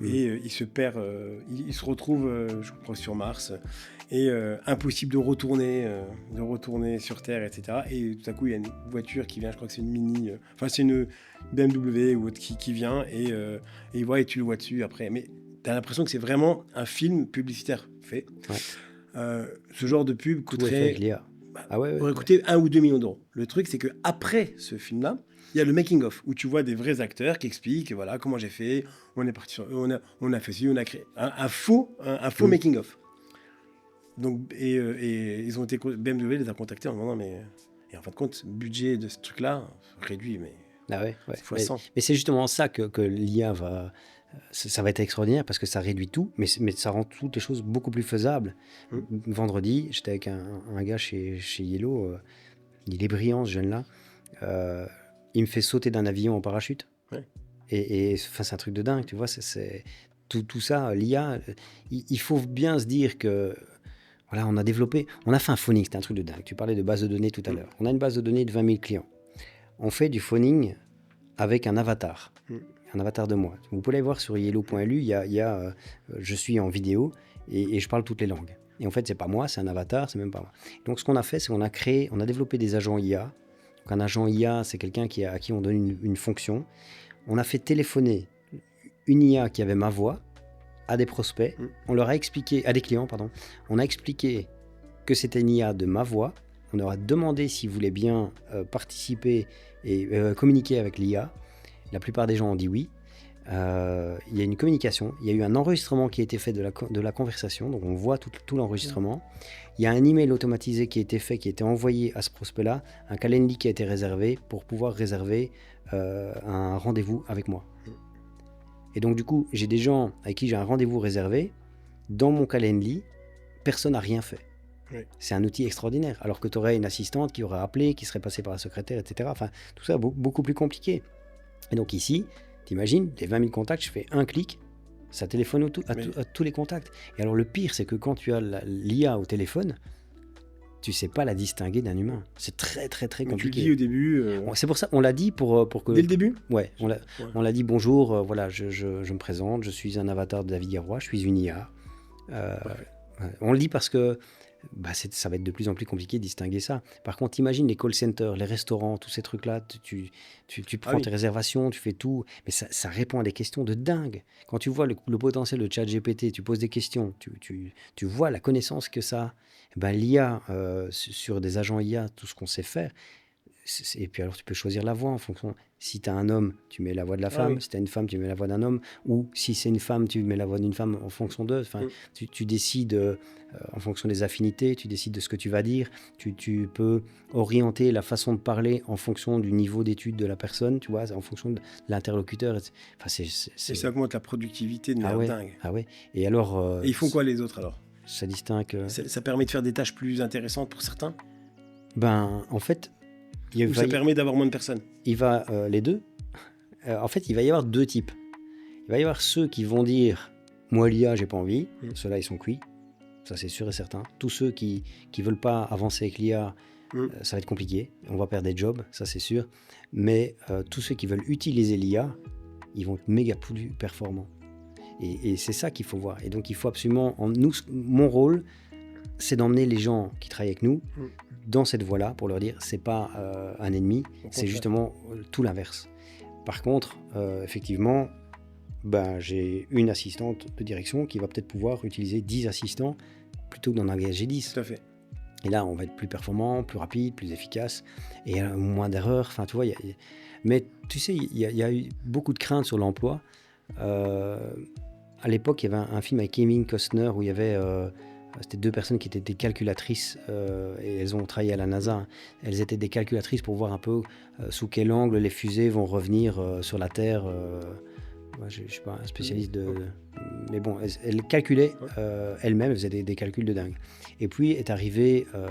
et il se perd, il se retrouve je crois sur Mars et impossible de retourner sur Terre, etc. Et tout à coup il y a une voiture qui vient, je crois que c'est une Mini, c'est une BMW ou autre qui vient et tu le vois dessus après. Mais tu as l'impression que c'est vraiment un film publicitaire fait. Ouais. Ce genre de pub coûterait... pourrait coûter 1 ou 2 millions d'euros. Le truc, c'est qu'après ce film-là, il y a le making-of, où tu vois des vrais acteurs qui expliquent voilà, comment j'ai fait, on est parti on a fait ci, on a créé un faux making-of. Donc, ils ont été... BMW les a contactés en demandant, mais... Et en fin de compte, le budget de ce truc-là, réduit, mais... fois 100. Mais c'est justement ça que l'IA va... Ça va être extraordinaire parce que ça réduit tout, mais ça rend toutes les choses beaucoup plus faisables. Vendredi, j'étais avec un gars chez Yellow, il est brillant ce jeune-là, il me fait sauter d'un avion en parachute. Ouais. Et c'est un truc de dingue, tu vois, tout ça, l'IA, il faut bien se dire que voilà, on a fait un phoning, c'était un truc de dingue. Tu parlais de base de données tout à l'heure. On a une base de données de 20 000 clients. On fait du phoning avec un avatar de moi. Vous pouvez aller voir sur yellow.lu, il y a je suis en vidéo et je parle toutes les langues. Et en fait, c'est pas moi, c'est un avatar, c'est même pas moi. Donc, ce qu'on a fait, c'est qu'on a développé des agents IA. Donc, un agent IA, c'est quelqu'un à qui on donne une fonction. On a fait téléphoner une IA qui avait ma voix à des prospects. On leur a expliqué, à des clients, pardon. On a expliqué que c'était une IA de ma voix. On leur a demandé s'ils voulaient bien participer et communiquer avec l'IA. La plupart des gens ont dit oui. Il y a une communication, il y a eu un enregistrement qui a été fait de la conversation, donc on voit tout l'enregistrement. Il y a un email automatisé qui a été fait, qui a été envoyé à ce prospect-là, un Calendly qui a été réservé pour pouvoir réserver un rendez-vous avec moi. Et donc du coup, j'ai des gens avec qui j'ai un rendez-vous réservé, dans mon Calendly, personne n'a rien fait. Oui. C'est un outil extraordinaire, alors que tu aurais une assistante qui aurait appelé, qui serait passée par la secrétaire, etc. Enfin, tout ça beaucoup plus compliqué. Et donc ici, t'imagines, les 20 000 contacts, je fais un clic, ça téléphone à tous les contacts. Et alors le pire, c'est que quand tu as l'IA au téléphone, tu sais pas la distinguer d'un humain. C'est très très très compliqué. Tu le dis au début. C'est pour ça, on l'a dit pour que. Dès le début. Ouais, on l'a dit bonjour. Voilà, je me présente, je suis un avatar de David Gavrois, je suis une IA. On le dit parce que ça va être de plus en plus compliqué de distinguer ça. Par contre, imagine les call centers, les restaurants, tous ces trucs-là, tu prends tes réservations, tu fais tout, mais ça répond à des questions de dingue. Quand tu vois le potentiel de ChatGPT, tu poses des questions, tu vois la connaissance que ça a. L'IA, sur des agents IA, tout ce qu'on sait faire, et puis alors tu peux choisir la voix en fonction. Si tu as un homme, tu mets la voix de la femme. Si tu as une femme, tu mets la voix d'un homme. Ou si c'est une femme, tu mets la voix d'une femme en fonction d'eux. Enfin, tu décides en fonction des affinités, tu décides de ce que tu vas dire. Tu peux orienter la façon de parler en fonction du niveau d'étude de la personne, tu vois, en fonction de l'interlocuteur. Enfin, Et ça augmente la productivité de manière dingue. Ah ouais. Et alors. Et ils font quoi les autres alors ? Ça distingue. Ça permet de faire des tâches plus intéressantes pour certains ? En fait. Ça permet d'avoir moins de personnes. Les deux. En fait, il va y avoir deux types. Il va y avoir ceux qui vont dire « Moi, l'IA, j'ai pas envie ». Ceux-là, ils sont cuits. Ça, c'est sûr et certain. Tous ceux qui veulent pas avancer avec l'IA, ça va être compliqué. On va perdre des jobs, ça, c'est sûr. Mais tous ceux qui veulent utiliser l'IA, ils vont être méga plus performants. Et c'est ça qu'il faut voir. Et donc, il faut absolument... Mon rôle, c'est d'emmener les gens qui travaillent avec nous dans cette voie-là pour leur dire c'est pas un ennemi, c'est justement tout l'inverse. Par contre, effectivement, j'ai une assistante de direction qui va peut-être pouvoir utiliser 10 assistants plutôt que d'en engager 10. Tout à fait. Et là, on va être plus performant, plus rapide, plus efficace et moins d'erreurs. Enfin, tu vois, mais tu sais, il y a eu beaucoup de craintes sur l'emploi. À l'époque, il y avait un film avec Kevin Costner où il y avait... C'était deux personnes qui étaient des calculatrices et elles ont travaillé à la NASA. Elles étaient des calculatrices pour voir un peu sous quel angle les fusées vont revenir sur la Terre. Moi, je ne suis pas un spécialiste mais bon, elles calculaient elles-mêmes, elles faisaient des calculs de dingue. Et puis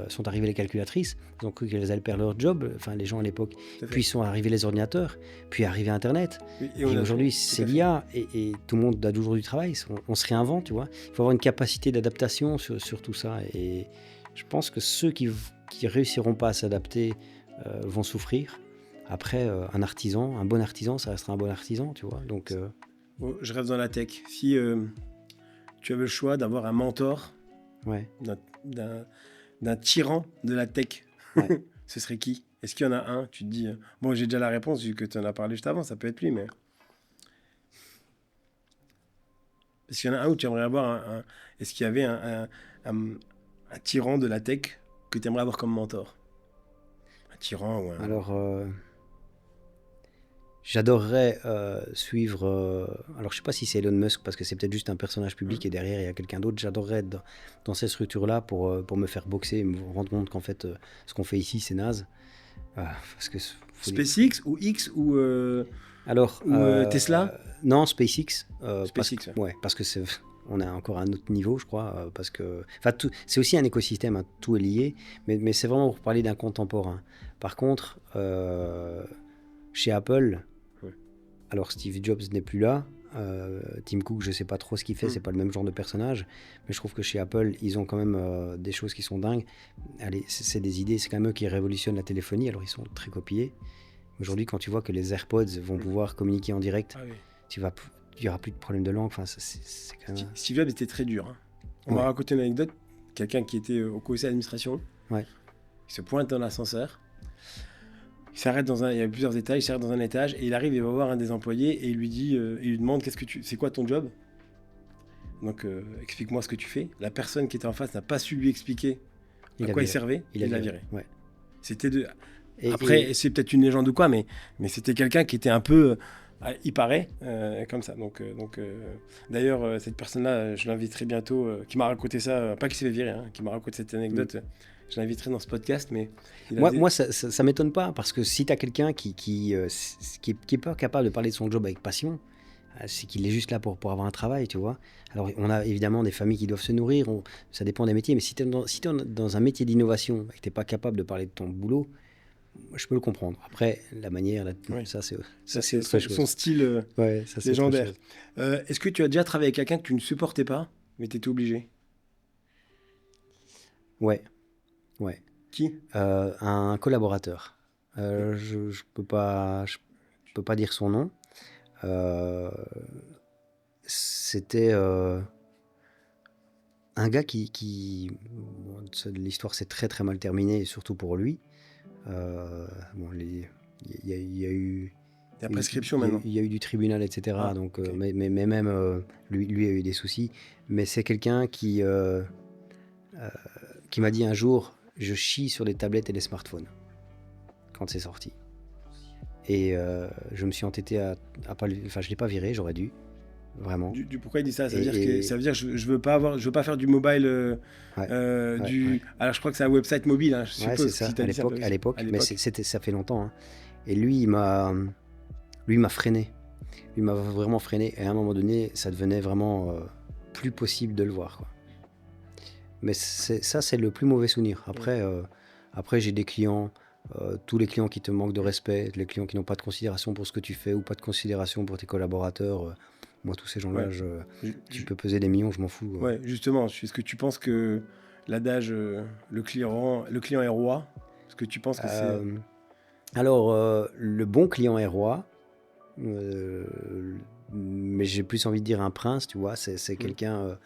sont arrivées les calculatrices, ils ont cru qu'elles allaient perdre leur job, enfin les gens à l'époque. Puis sont arrivés les ordinateurs, puis est arrivé Internet. Et aujourd'hui, c'est l'IA et tout le monde a toujours du travail, on se réinvente, tu vois. Il faut avoir une capacité d'adaptation sur tout ça. Et je pense que ceux qui réussiront pas à s'adapter vont souffrir. Après, un bon artisan, ça restera un bon artisan, tu vois. Donc, je reste dans la tech. Si tu avais le choix d'avoir un mentor, d'un tyran de la tech, ce serait qui ? Est-ce qu'il y en a un ? Tu te dis, bon, j'ai déjà la réponse vu que tu en as parlé juste avant, ça peut être lui, mais... Est-ce qu'il y en a un où tu aimerais avoir Est-ce qu'il y avait un tyran de la tech que tu aimerais avoir comme mentor ? Un tyran ou un... Alors... J'adorerais suivre... alors, je ne sais pas si c'est Elon Musk, parce que c'est peut-être juste un personnage public et derrière, il y a quelqu'un d'autre. J'adorerais être dans cette structure-là pour me faire boxer et me rendre compte qu'en fait, ce qu'on fait ici, c'est naze. Parce que SpaceX ou X ou Tesla ? Non, SpaceX. SpaceX, parce que on a encore un autre niveau, je crois. Parce que, c'est aussi un écosystème, hein, tout est lié. Mais c'est vraiment pour parler d'un contemporain. Par contre... chez Apple, alors Steve Jobs n'est plus là, Tim Cook, je sais pas trop ce qu'il fait, c'est pas le même genre de personnage, mais je trouve que chez Apple, ils ont quand même des choses qui sont dingues. Allez, c'est des idées, c'est quand même eux qui révolutionnent la téléphonie, alors ils sont très copiés. Aujourd'hui, quand tu vois que les AirPods vont pouvoir communiquer en direct, Ah oui. il y aura plus de problème de langue. Enfin, c'est quand même. Steve Jobs était très dur. Hein. On m'a raconté une anecdote. Quelqu'un qui était au conseil d'administration, il se pointe dans l'ascenseur. Il s'arrête il y a plusieurs étages, il s'arrête dans un étage et il arrive, il va voir un des employés et il lui dit, il lui demande c'est quoi ton job? Donc explique-moi ce que tu fais. La personne qui était en face n'a pas su lui expliquer à quoi il servait. Il l'a viré. Ouais. C'était Après, c'est peut-être une légende ou quoi, mais c'était quelqu'un qui était un peu, il paraît, comme ça. Donc d'ailleurs, cette personne-là, je l'inviterai bientôt, qui m'a raconté ça, pas qui s'est fait virer, hein, qui m'a raconté cette anecdote. Je l'inviterai dans ce podcast, mais... Moi, ça m'étonne pas, parce que si tu as quelqu'un qui est pas capable de parler de son job avec passion, c'est qu'il est juste là pour avoir un travail, tu vois. Alors, on a évidemment des familles qui doivent se nourrir, ça dépend des métiers, mais si tu es dans un métier d'innovation et que tu n'es pas capable de parler de ton boulot, je peux le comprendre. Après, la manière, ça c'est son style légendaire. Est-ce que tu as déjà travaillé avec quelqu'un que tu ne supportais pas, mais tu étais obligé? Ouais. Qui? Un collaborateur. Je peux pas dire son nom. C'était un gars qui l'histoire s'est très très mal terminée, et surtout pour lui. Il y a eu la prescription maintenant. Il y a eu du tribunal, etc. Donc, okay. mais même lui a eu des soucis. Mais c'est quelqu'un qui m'a dit un jour, je chie sur les tablettes et les smartphones quand c'est sorti. Et je me suis entêté à pas, enfin je l'ai pas viré, j'aurais dû. Vraiment. Pourquoi il dit ça? Ça veut dire que je veux pas faire du mobile. Alors je crois que c'est un website mobile. Hein, je suppose, c'est ça. À l'époque, mais ça fait longtemps. Hein. Et lui, il m'a freiné. Lui m'a vraiment freiné. Et à un moment donné, ça devenait vraiment plus possible de le voir, quoi. Mais c'est le plus mauvais souvenir. Après, j'ai des clients. Tous les clients qui te manquent de respect, les clients qui n'ont pas de considération pour ce que tu fais ou pas de considération pour tes collaborateurs. Moi, tous ces gens-là, tu peux peser des millions, je m'en fous. Ouais, justement, est-ce que tu penses que l'adage le client est roi, est-ce que tu penses que c'est... Alors, le bon client est roi, mais j'ai plus envie de dire un prince, tu vois, c'est quelqu'un...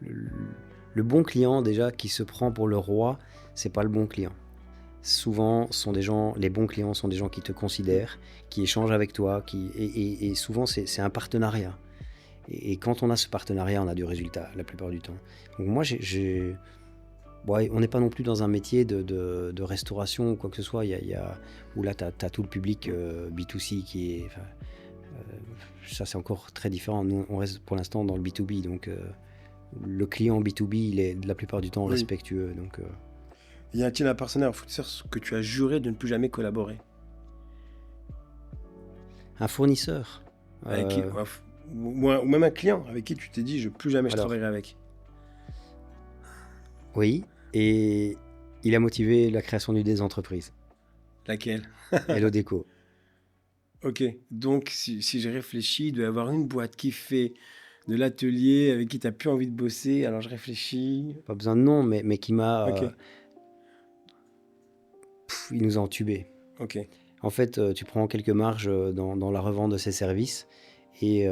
le bon client, déjà, qui se prend pour le roi, c'est pas le bon client. Souvent, les bons clients sont des gens qui te considèrent, qui échangent avec toi, et souvent, c'est un partenariat. Et quand on a ce partenariat, on a du résultat la plupart du temps. Donc moi, on n'est pas non plus dans un métier de restauration ou quoi que ce soit. Où là, tu as tout le public B2C qui est... ça, c'est encore très différent. Nous, on reste pour l'instant dans le B2B. Donc, le client B2B, il est la plupart du temps respectueux. Donc, y a-t-il un partenaire fournisseur que tu as juré de ne plus jamais collaborer? Un fournisseur avec qui, ou même un client avec qui tu t'es dit plus jamais je travaillerai avec? Oui, et il a motivé la création d'une des entreprises. Laquelle? Hello Déco. Ok, donc si j'ai réfléchi, il doit y avoir une boîte qui fait de l'atelier avec qui tu n'as plus envie de bosser. Alors je réfléchis. Pas besoin de nom, mais qui m'a... ils nous ont entubés. Ok. En fait, tu prends quelques marges dans la revente de ces services et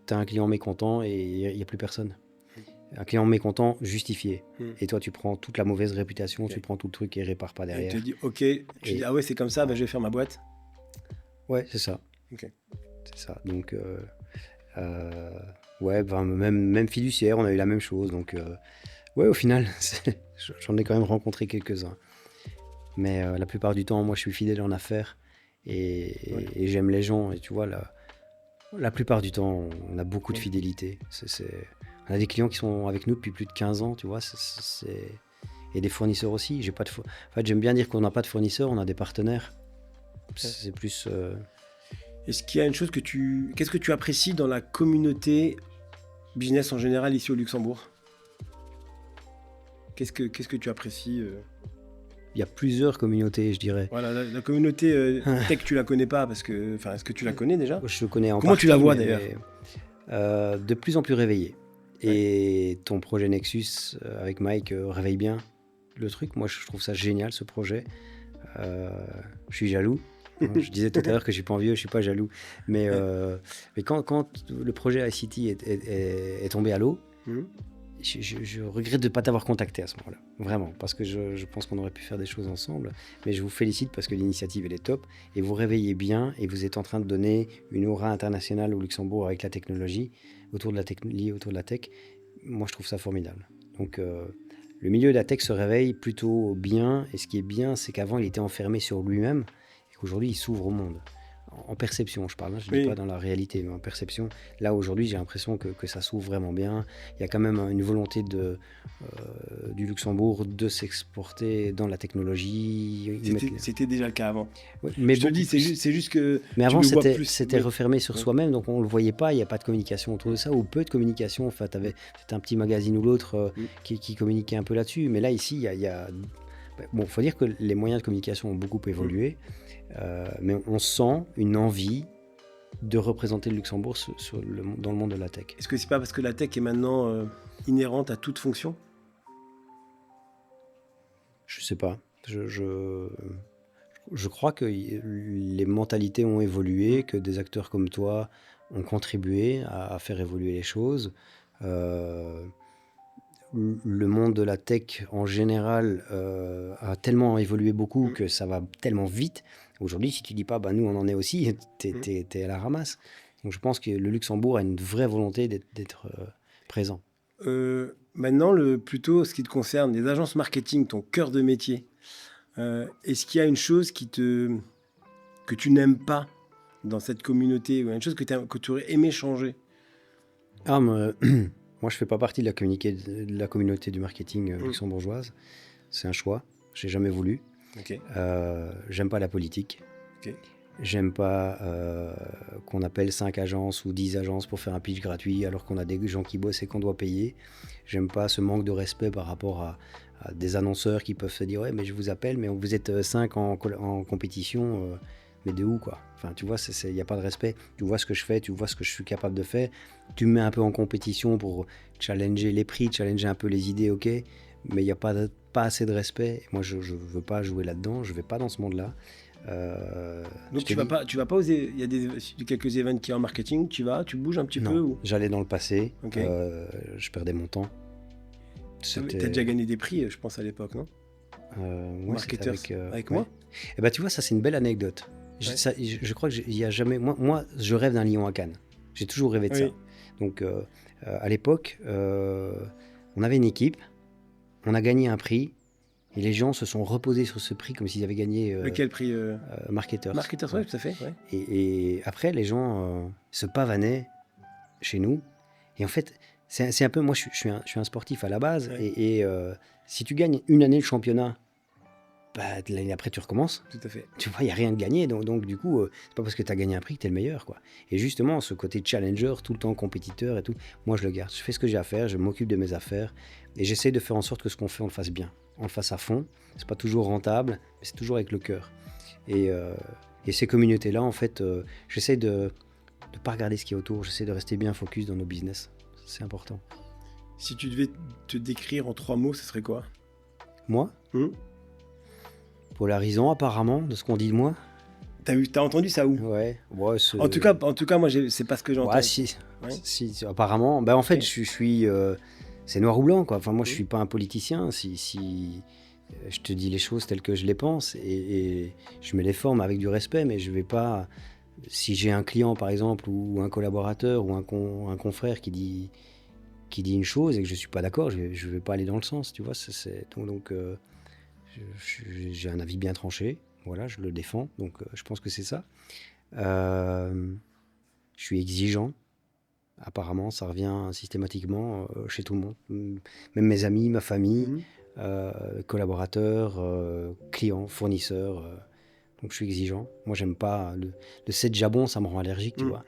tu as un client mécontent et il n'y a plus personne. Un client mécontent justifié. Et toi, tu prends toute la mauvaise réputation, tu prends tout le truc et répare pas derrière. Et tu te dis, ok, tu dis, ah ouais, c'est comme ça, je vais faire ma boîte. Ouais, c'est ça. Ok. C'est ça. Donc, même fiduciaire, on a eu la même chose. Donc, ouais, au final, j'en ai quand même rencontré quelques-uns. Mais la plupart du temps, moi, je suis fidèle en affaires et j'aime les gens. Et tu vois, la plupart du temps, on a beaucoup de fidélité. On a des clients qui sont avec nous depuis plus de 15 ans, tu vois. Et des fournisseurs aussi. En fait, j'aime bien dire qu'on n'a pas de fournisseurs, on a des partenaires. C'est plus... Est-ce qu'il y a une chose qu'est-ce que tu apprécies dans la communauté business en général ici au Luxembourg? Qu'est-ce que tu apprécies il y a plusieurs communautés, je dirais. Voilà, la communauté tech, tu la connais pas parce que, enfin, est-ce que tu la connais déjà? Je connais en Comment tu la partie, vois, mais, d'ailleurs? de plus en plus réveillée. Et ton projet Nexus avec Mike réveille bien le truc. Moi, je trouve ça génial, ce projet. Je suis jaloux. Je disais tout à l'heure que je suis pas envieux, je suis pas jaloux. Mais quand le projet ICT est tombé à l'eau, Mhm. je regrette de ne pas t'avoir contacté à ce moment-là. Vraiment, parce que je pense qu'on aurait pu faire des choses ensemble. Mais je vous félicite parce que l'initiative, elle est top. Et vous réveillez bien et vous êtes en train de donner une aura internationale au Luxembourg avec la technologie, liée autour de la tech. Moi, je trouve ça formidable. Donc, le milieu de la tech se réveille plutôt bien. Et ce qui est bien, c'est qu'avant, il était enfermé sur lui-même. Et qu'aujourd'hui, il s'ouvre au monde. En perception, je parle, hein, je ne dis pas dans la réalité, mais en perception. Là, aujourd'hui, j'ai l'impression que ça s'ouvre vraiment bien. Il y a quand même une volonté du Luxembourg de s'exporter dans la technologie. C'était déjà le cas avant. Ouais, mais Je te dis, c'est juste que mais avant, tu le vois c'était plus. refermé sur soi-même, donc on ne le voyait pas. Il n'y a pas de communication autour de ça, ou peu de communication. Enfin, c'était un petit magazine ou l'autre qui communiquait un peu là-dessus. Mais là, ici, il y a... Bon, il faut dire que les moyens de communication ont beaucoup évolué. Mais on sent une envie de représenter le Luxembourg dans le monde de la tech. Est-ce que c'est pas parce que la tech est maintenant inhérente à toute fonction? Je sais pas. Je crois que les mentalités ont évolué, que des acteurs comme toi ont contribué à faire évoluer les choses. Le monde de la tech en général a tellement évolué beaucoup que ça va tellement vite. Aujourd'hui, si tu dis pas, bah, nous on en est aussi, t'es à la ramasse. Donc je pense que le Luxembourg a une vraie volonté d'être présent. Maintenant, plutôt ce qui te concerne, les agences marketing, ton cœur de métier, est-ce qu'il y a une chose que tu n'aimes pas dans cette communauté, ou une chose que tu aurais aimé changer? Moi, je fais pas partie de la communauté du marketing luxembourgeoise. C'est un choix. J'ai jamais voulu. Okay. J'aime pas la politique. Okay. J'aime pas qu'on appelle 5 agences ou 10 agences pour faire un pitch gratuit alors qu'on a des gens qui bossent et qu'on doit payer. J'aime pas ce manque de respect par rapport à des annonceurs qui peuvent se dire « Ouais, mais je vous appelle, mais vous êtes 5 en compétition, mais de où, quoi ?» Enfin, tu vois, il n'y a pas de respect. Tu vois ce que je fais, tu vois ce que je suis capable de faire. Tu me mets un peu en compétition pour challenger les prix, challenger un peu les idées, ok, mais il n'y a pas assez de respect. Moi, je ne veux pas jouer là-dedans, je ne vais pas dans ce monde-là. Donc tu vas pas oser. Il y a quelques événements qui sont en marketing. Tu bouges un petit peu ou... J'allais dans le passé. Okay. Je perdais mon temps. Tu as déjà gagné des prix, je pense à l'époque, non? Marketeurs avec moi. Et bah tu vois, ça c'est une belle anecdote. Je crois que il y a jamais. Moi, je rêve d'un lion à Cannes. J'ai toujours rêvé de ça. Donc à l'époque, on avait une équipe, on a gagné un prix. Et les gens se sont reposés sur ce prix comme s'ils avaient gagné... Lequel prix Marketeurs. Marketeurs, oui, tout à fait. Ouais. Et après, les gens se pavanaient chez nous. Et en fait, c'est un peu... Moi, je suis un sportif à la base. Ouais. Et si tu gagnes une année le championnat, bah, l'année après, tu recommences. Tout à fait. Tu vois, il n'y a rien de gagné. Donc du coup, c'est pas parce que tu as gagné un prix que tu es le meilleur, quoi. Et justement, ce côté challenger, tout le temps compétiteur et tout, moi, je le garde. Je fais ce que j'ai à faire, je m'occupe de mes affaires. Et j'essaie de faire en sorte que ce qu'on fait, on le fasse bien. On le fasse à fond. C'est pas toujours rentable, mais c'est toujours avec le cœur. Et ces communautés-là, en fait, j'essaie de ne pas regarder ce qu'il y a autour. J'essaie de rester bien focus dans nos business. C'est important. Si tu devais te décrire en 3 mots, ce serait quoi? Moi Polarisant, apparemment, de ce qu'on dit de moi. T'as entendu ça où? Ouais. En tout cas, moi, c'est pas ce que j'entends. Ouais, si, apparemment. Ben, en fait, je suis... c'est noir ou blanc, quoi. Enfin, moi, je suis pas un politicien. Si je te dis les choses telles que je les pense et je mets les formes avec du respect, mais je vais pas... Si j'ai un client, par exemple, ou un collaborateur ou un confrère qui dit une chose et que je suis pas d'accord, je vais pas aller dans le sens, tu vois. Donc j'ai un avis bien tranché. Voilà, je le défends. Donc, je pense que c'est ça. Je suis exigeant. Apparemment, ça revient systématiquement chez tout le monde. Même mes amis, ma famille, collaborateurs, clients, fournisseurs. Donc, je suis exigeant. Moi, j'aime pas... Le 7 jabon, ça me rend allergique, tu vois.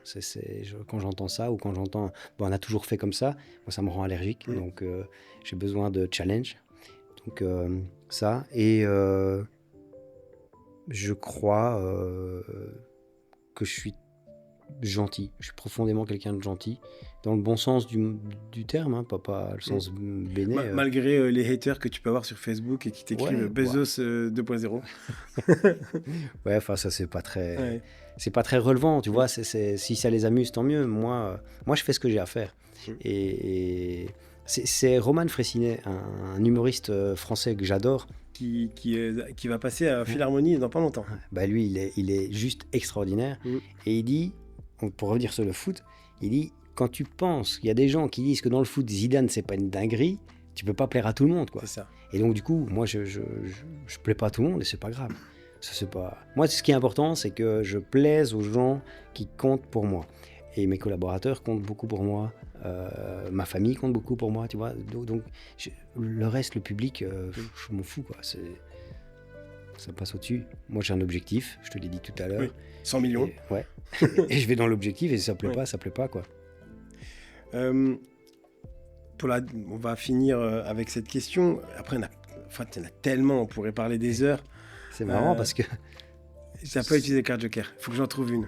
Quand j'entends ça ou quand j'entends... Bon, on a toujours fait comme ça. Moi, ça me rend allergique. Donc, j'ai besoin de challenge. Donc ça, et je crois que je suis gentil. Je suis profondément quelqu'un de gentil, dans le bon sens du terme, hein, pas le sens béné. Malgré les haters que tu peux avoir sur Facebook et qui t'écrivent Ouais, Bezos 2.0. Ouais, enfin ça c'est pas très, Ouais. c'est pas très relevant, tu vois. Si ça les amuse, tant mieux. Moi, je fais ce que j'ai à faire. Mm. Et c'est Roman Frécinet, un humoriste français que j'adore. Qui va passer à Philharmonie dans pas longtemps. Bah lui, il est juste extraordinaire. Mm. Et il dit, pour revenir sur le foot, il dit, quand tu penses qu'il y a des gens qui disent que dans le foot, Zidane, c'est pas une dinguerie, tu peux pas plaire à tout le monde, quoi. C'est ça. Et donc, du coup, moi, je plais pas à tout le monde et c'est pas grave. Ça, c'est pas... Moi, ce qui est important, c'est que je plaise aux gens qui comptent pour moi. Et mes collaborateurs comptent beaucoup pour moi. Ma famille compte beaucoup pour moi, tu vois. Donc, le reste, le public, je m'en fous, quoi. Ça passe au-dessus. Moi, j'ai un objectif, je te l'ai dit tout à l'heure. Oui, 100 millions. Et, ouais. Et je vais dans l'objectif et si ça plaît pas, ça plaît pas, quoi. On va finir avec cette question. Après, il y en a tellement, on pourrait parler des heures. C'est marrant parce que... Ça n'a pas utilisé carte joker. Il faut que j'en trouve une.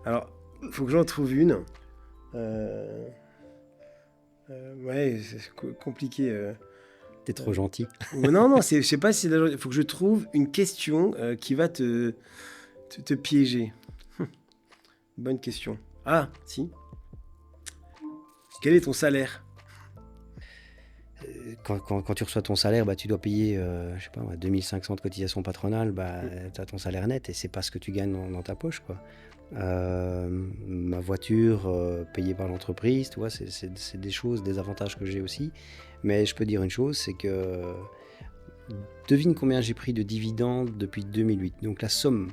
Alors, il faut que j'en trouve une. Ouais, c'est compliqué. T'es trop gentil. Non, je sais pas si il faut que je trouve une question qui va te piéger. Bonne question. Ah, si. Quel est ton salaire? Quand tu reçois ton salaire, bah, tu dois payer, je sais pas, 2500 de cotisation patronale, bah, tu as ton salaire net et c'est pas ce que tu gagnes dans ta poche, quoi. Ma voiture payée par l'entreprise, tu vois, c'est des choses, des avantages que j'ai aussi. Mais je peux dire une chose, c'est que devine combien j'ai pris de dividendes depuis 2008. Donc la somme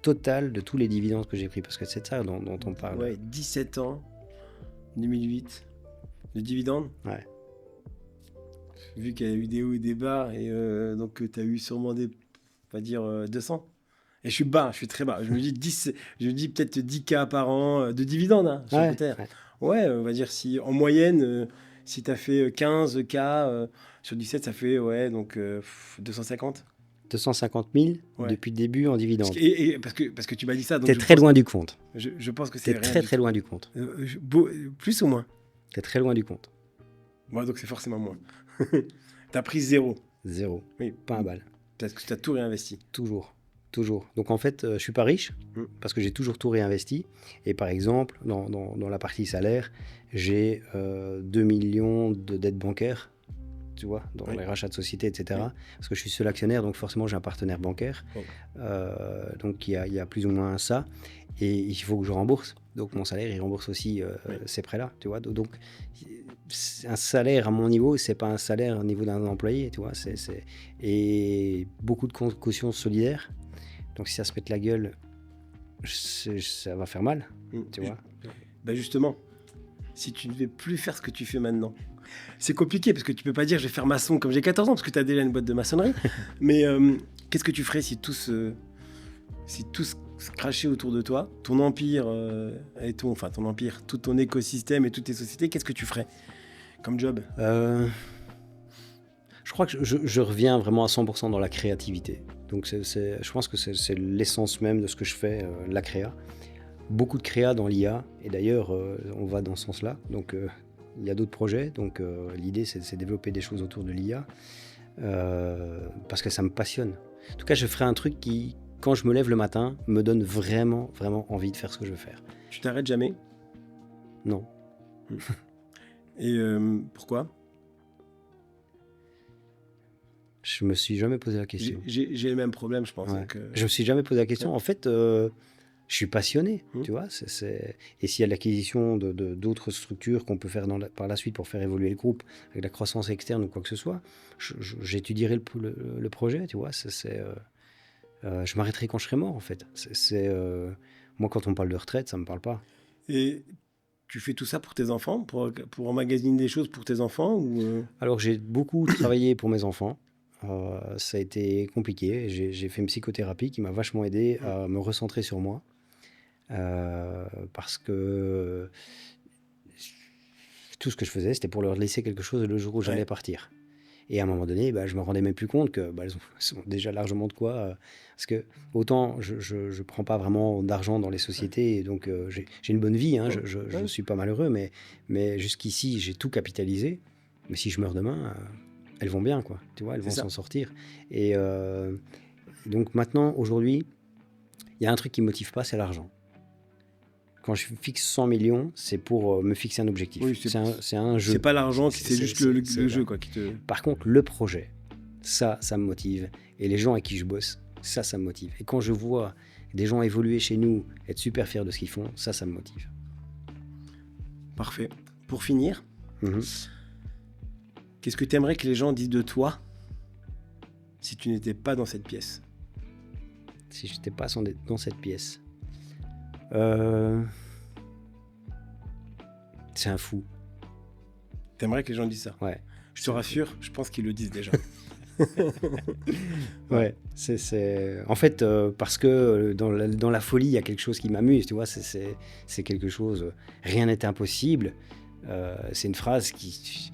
totale de tous les dividendes que j'ai pris, parce que c'est de ça dont on parle. Ouais, 17 ans, 2008. Le dividende? Ouais. Vu qu'il y a eu des hauts et des bas, et donc tu as eu sûrement on va dire 200. Et je suis bas, je suis très bas. Je me dis peut-être 10K par an de dividendes hein, sur Ouais, Terre. ouais. Ouais, on va dire si en moyenne, si tu as fait 15K sur 17, ça fait ouais, donc 250. 250 000 Ouais. depuis le début en dividendes. Parce que tu m'as dit ça. Donc T'es je très pense- loin du compte. Je pense que c'est T'es rien très du très tout. loin du compte. Plus ou moins? T'es très loin du compte. Moi, donc c'est forcément moins. T'as pris 0. Zéro. Oui, Pas un balle. parce que tu as tout réinvesti. Toujours. Toujours. Donc en fait, je suis pas riche parce que j'ai toujours tout réinvesti. Et par exemple, dans la partie salaire, j'ai 2 millions de dettes bancaires, tu vois, dans Oui. les rachats de sociétés, etc. Oui. Parce que je suis seul actionnaire, donc forcément j'ai un partenaire bancaire. Oui. Donc il y a plus ou moins ça. Et il faut que je rembourse. Donc mon salaire, il rembourse aussi Oui. ces prêts-là, tu vois. Donc un salaire à mon niveau, c'est pas un salaire au niveau d'un employé, tu vois. Et beaucoup de caution solidaire. Donc si ça se pète la gueule, ça va faire mal, tu vois. Bah justement, si tu ne vais plus faire ce que tu fais maintenant, c'est compliqué parce que tu peux pas dire je vais faire maçon comme j'ai 14 ans parce que tu as déjà une boîte de maçonnerie. Mais qu'est-ce que tu ferais si tout se crachait autour de toi, ton empire ton empire, tout ton écosystème et toutes tes sociétés, qu'est-ce que tu ferais comme job? Je crois que je reviens vraiment à 100% dans la créativité. Donc je pense que c'est l'essence même de ce que je fais, la créa. Beaucoup de créa dans l'IA, et d'ailleurs on va dans ce sens-là. Donc il y a d'autres projets, donc l'idée c'est de développer des choses autour de l'IA, parce que ça me passionne. En tout cas, je ferai un truc qui, quand je me lève le matin, me donne vraiment, vraiment envie de faire ce que je veux faire. Tu t'arrêtes jamais? Non. Et pourquoi? Je me suis jamais posé la question. J'ai le même problème, je pense. Ouais. Donc, Je me suis jamais posé la question. En fait, je suis passionné, tu vois. Et s'il y a l'acquisition d'autres structures qu'on peut faire par la suite pour faire évoluer le groupe, avec la croissance externe ou quoi que ce soit, j'étudierai le projet, tu vois. Je m'arrêterai quand je serai mort, en fait. Moi, quand on parle de retraite, ça me parle pas. Et tu fais tout ça pour tes enfants, pour emmagasiner des choses pour tes enfants ou Alors, j'ai beaucoup travaillé pour mes enfants. Ça a été compliqué. J'ai fait une psychothérapie qui m'a vachement aidé à me recentrer sur moi. Parce que tout ce que je faisais, c'était pour leur laisser quelque chose le jour où j'allais partir. Et à un moment donné, je me rendais même plus compte que elles sont déjà largement de quoi. Parce que autant je prends pas vraiment d'argent dans les sociétés, et donc j'ai une bonne vie, hein, je ne suis pas malheureux, mais jusqu'ici, j'ai tout capitalisé. Mais si je meurs demain, elles vont bien, quoi. Tu vois, elles vont s'en sortir. Et donc maintenant, aujourd'hui, il y a un truc qui me motive pas, c'est l'argent. Quand je fixe 100 millions, c'est pour me fixer un objectif. Oui, c'est un jeu. C'est pas l'argent, c'est juste le jeu quoi, qui te... Par contre, le projet, ça me motive. Et les gens avec qui je bosse, ça me motive. Et quand je vois des gens évoluer chez nous, être super fiers de ce qu'ils font, ça me motive. Parfait. Pour finir, qu'est-ce que tu aimerais que les gens disent de toi si tu n'étais pas dans cette pièce? Si je n'étais pas dans cette pièce. C'est un fou. T'aimerais que les gens disent ça? Ouais. Je te rassure, je pense qu'ils le disent déjà. Ouais, c'est... En fait, parce que dans la folie, il y a quelque chose qui m'amuse, tu vois, c'est quelque chose... Rien n'est impossible. C'est une phrase qui...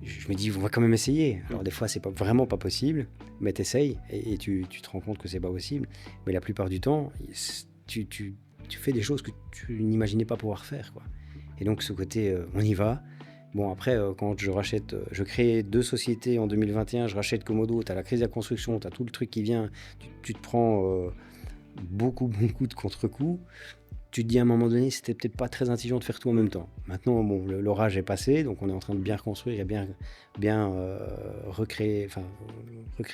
Je me dis, on va quand même essayer. Alors des fois, c'est vraiment pas possible, mais t'essayes et tu te rends compte que c'est pas possible. Mais la plupart du temps, tu fais des choses que tu n'imaginais pas pouvoir faire, quoi. Et donc ce côté, on y va. Bon, après, quand je crée 2 sociétés en 2021, je rachète Komodo, tu as la crise de la construction, tu as tout le truc qui vient, tu te prends beaucoup de contre-coups. Tu te dis à un moment donné, c'était peut-être pas très intelligent de faire tout en même temps. Maintenant, bon, l'orage est passé, donc on est en train de bien reconstruire et bien recréer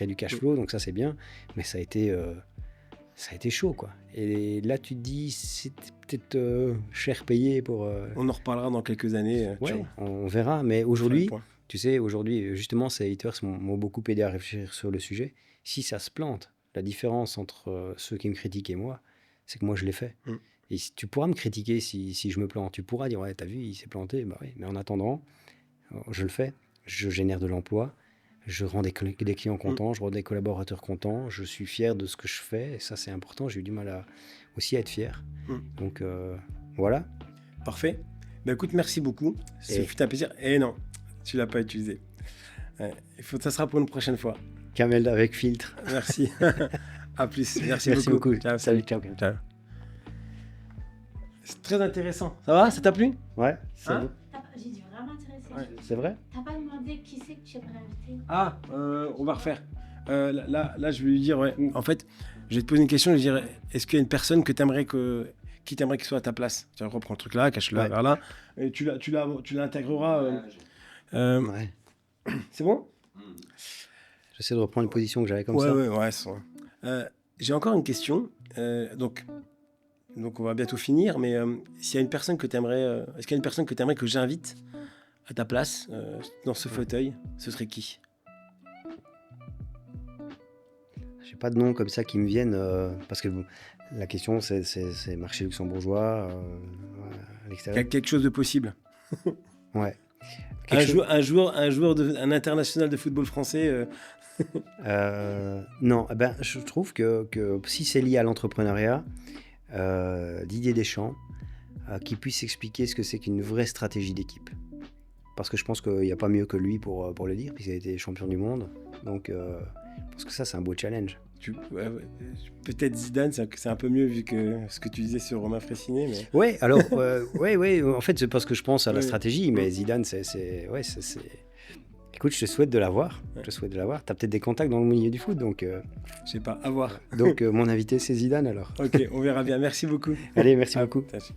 du cash flow, donc ça c'est bien, mais ça a été chaud, quoi. Et là, tu te dis, c'était peut-être cher payé pour... On en reparlera dans quelques années. Ouais, on verra. Mais aujourd'hui, tu sais, justement, ces haters m'ont beaucoup aidé à réfléchir sur le sujet. Si ça se plante, la différence entre ceux qui me critiquent et moi, c'est que moi, je l'ai fait. Et tu pourras me critiquer si je me plante. Tu pourras dire, ouais, t'as vu, il s'est planté. Bah oui, mais en attendant, je le fais. Je génère de l'emploi. Je rends des clients contents, je rends des collaborateurs contents, je suis fier de ce que je fais, et ça c'est important, j'ai eu du mal aussi à être fier. Donc voilà. Parfait. Bah écoute, merci beaucoup, ce fut un plaisir. Et non, tu l'as pas utilisé. Ça sera pour une prochaine fois. Kamel avec filtre. Merci. À plus. Merci beaucoup. Ciao. Salut, ciao. C'est très intéressant. Ça va? Ça t'a plu? Ouais, c'est bon. J'ai dit vraiment intéressant. Ouais. C'est vrai? T'as pas demandé qui c'est que tu aimerais inviter? On va refaire. Là, je vais lui dire, ouais. En fait, je vais te poser une question. Je vais dire, est-ce qu'il y a une personne qui t'aimerait qu'il soit à ta place? Tu reprends le truc là, cache-le vers là, et tu l'intégreras. Ouais. C'est bon? J'essaie de reprendre une position que j'avais comme ça. Ouais. J'ai encore une question. Donc, on va bientôt finir, mais s'il y a une personne que t'aimerais, est-ce qu'il y a une personne que t'aimerais que j'invite à ta place dans ce fauteuil, ce serait qui? J'ai pas de nom comme ça qui me viennent parce que la question c'est marché luxembourgeois à l'extérieur. Quelque chose de possible. Ouais. Un international de football français. Non, je trouve que si c'est lié à l'entrepreneuriat, Didier Deschamps, qui puisse expliquer ce que c'est qu'une vraie stratégie d'équipe. Parce que je pense qu'il n'y a pas mieux que lui pour le dire, puisqu'il a été champion du monde. Donc, je pense que ça, c'est un beau challenge. Peut-être Zidane, c'est un peu mieux vu que ce que tu disais sur Romain Frécinet. Mais... Ouais, alors, en fait, c'est parce que je pense à la stratégie, mais Zidane, c'est... Écoute, je te souhaite de l'avoir. T'as peut-être des contacts dans le milieu du foot, donc... Je sais pas, à voir. Donc, mon invité, c'est Zidane, alors. Ok, on verra bien. Merci beaucoup. Allez, merci beaucoup. Merci.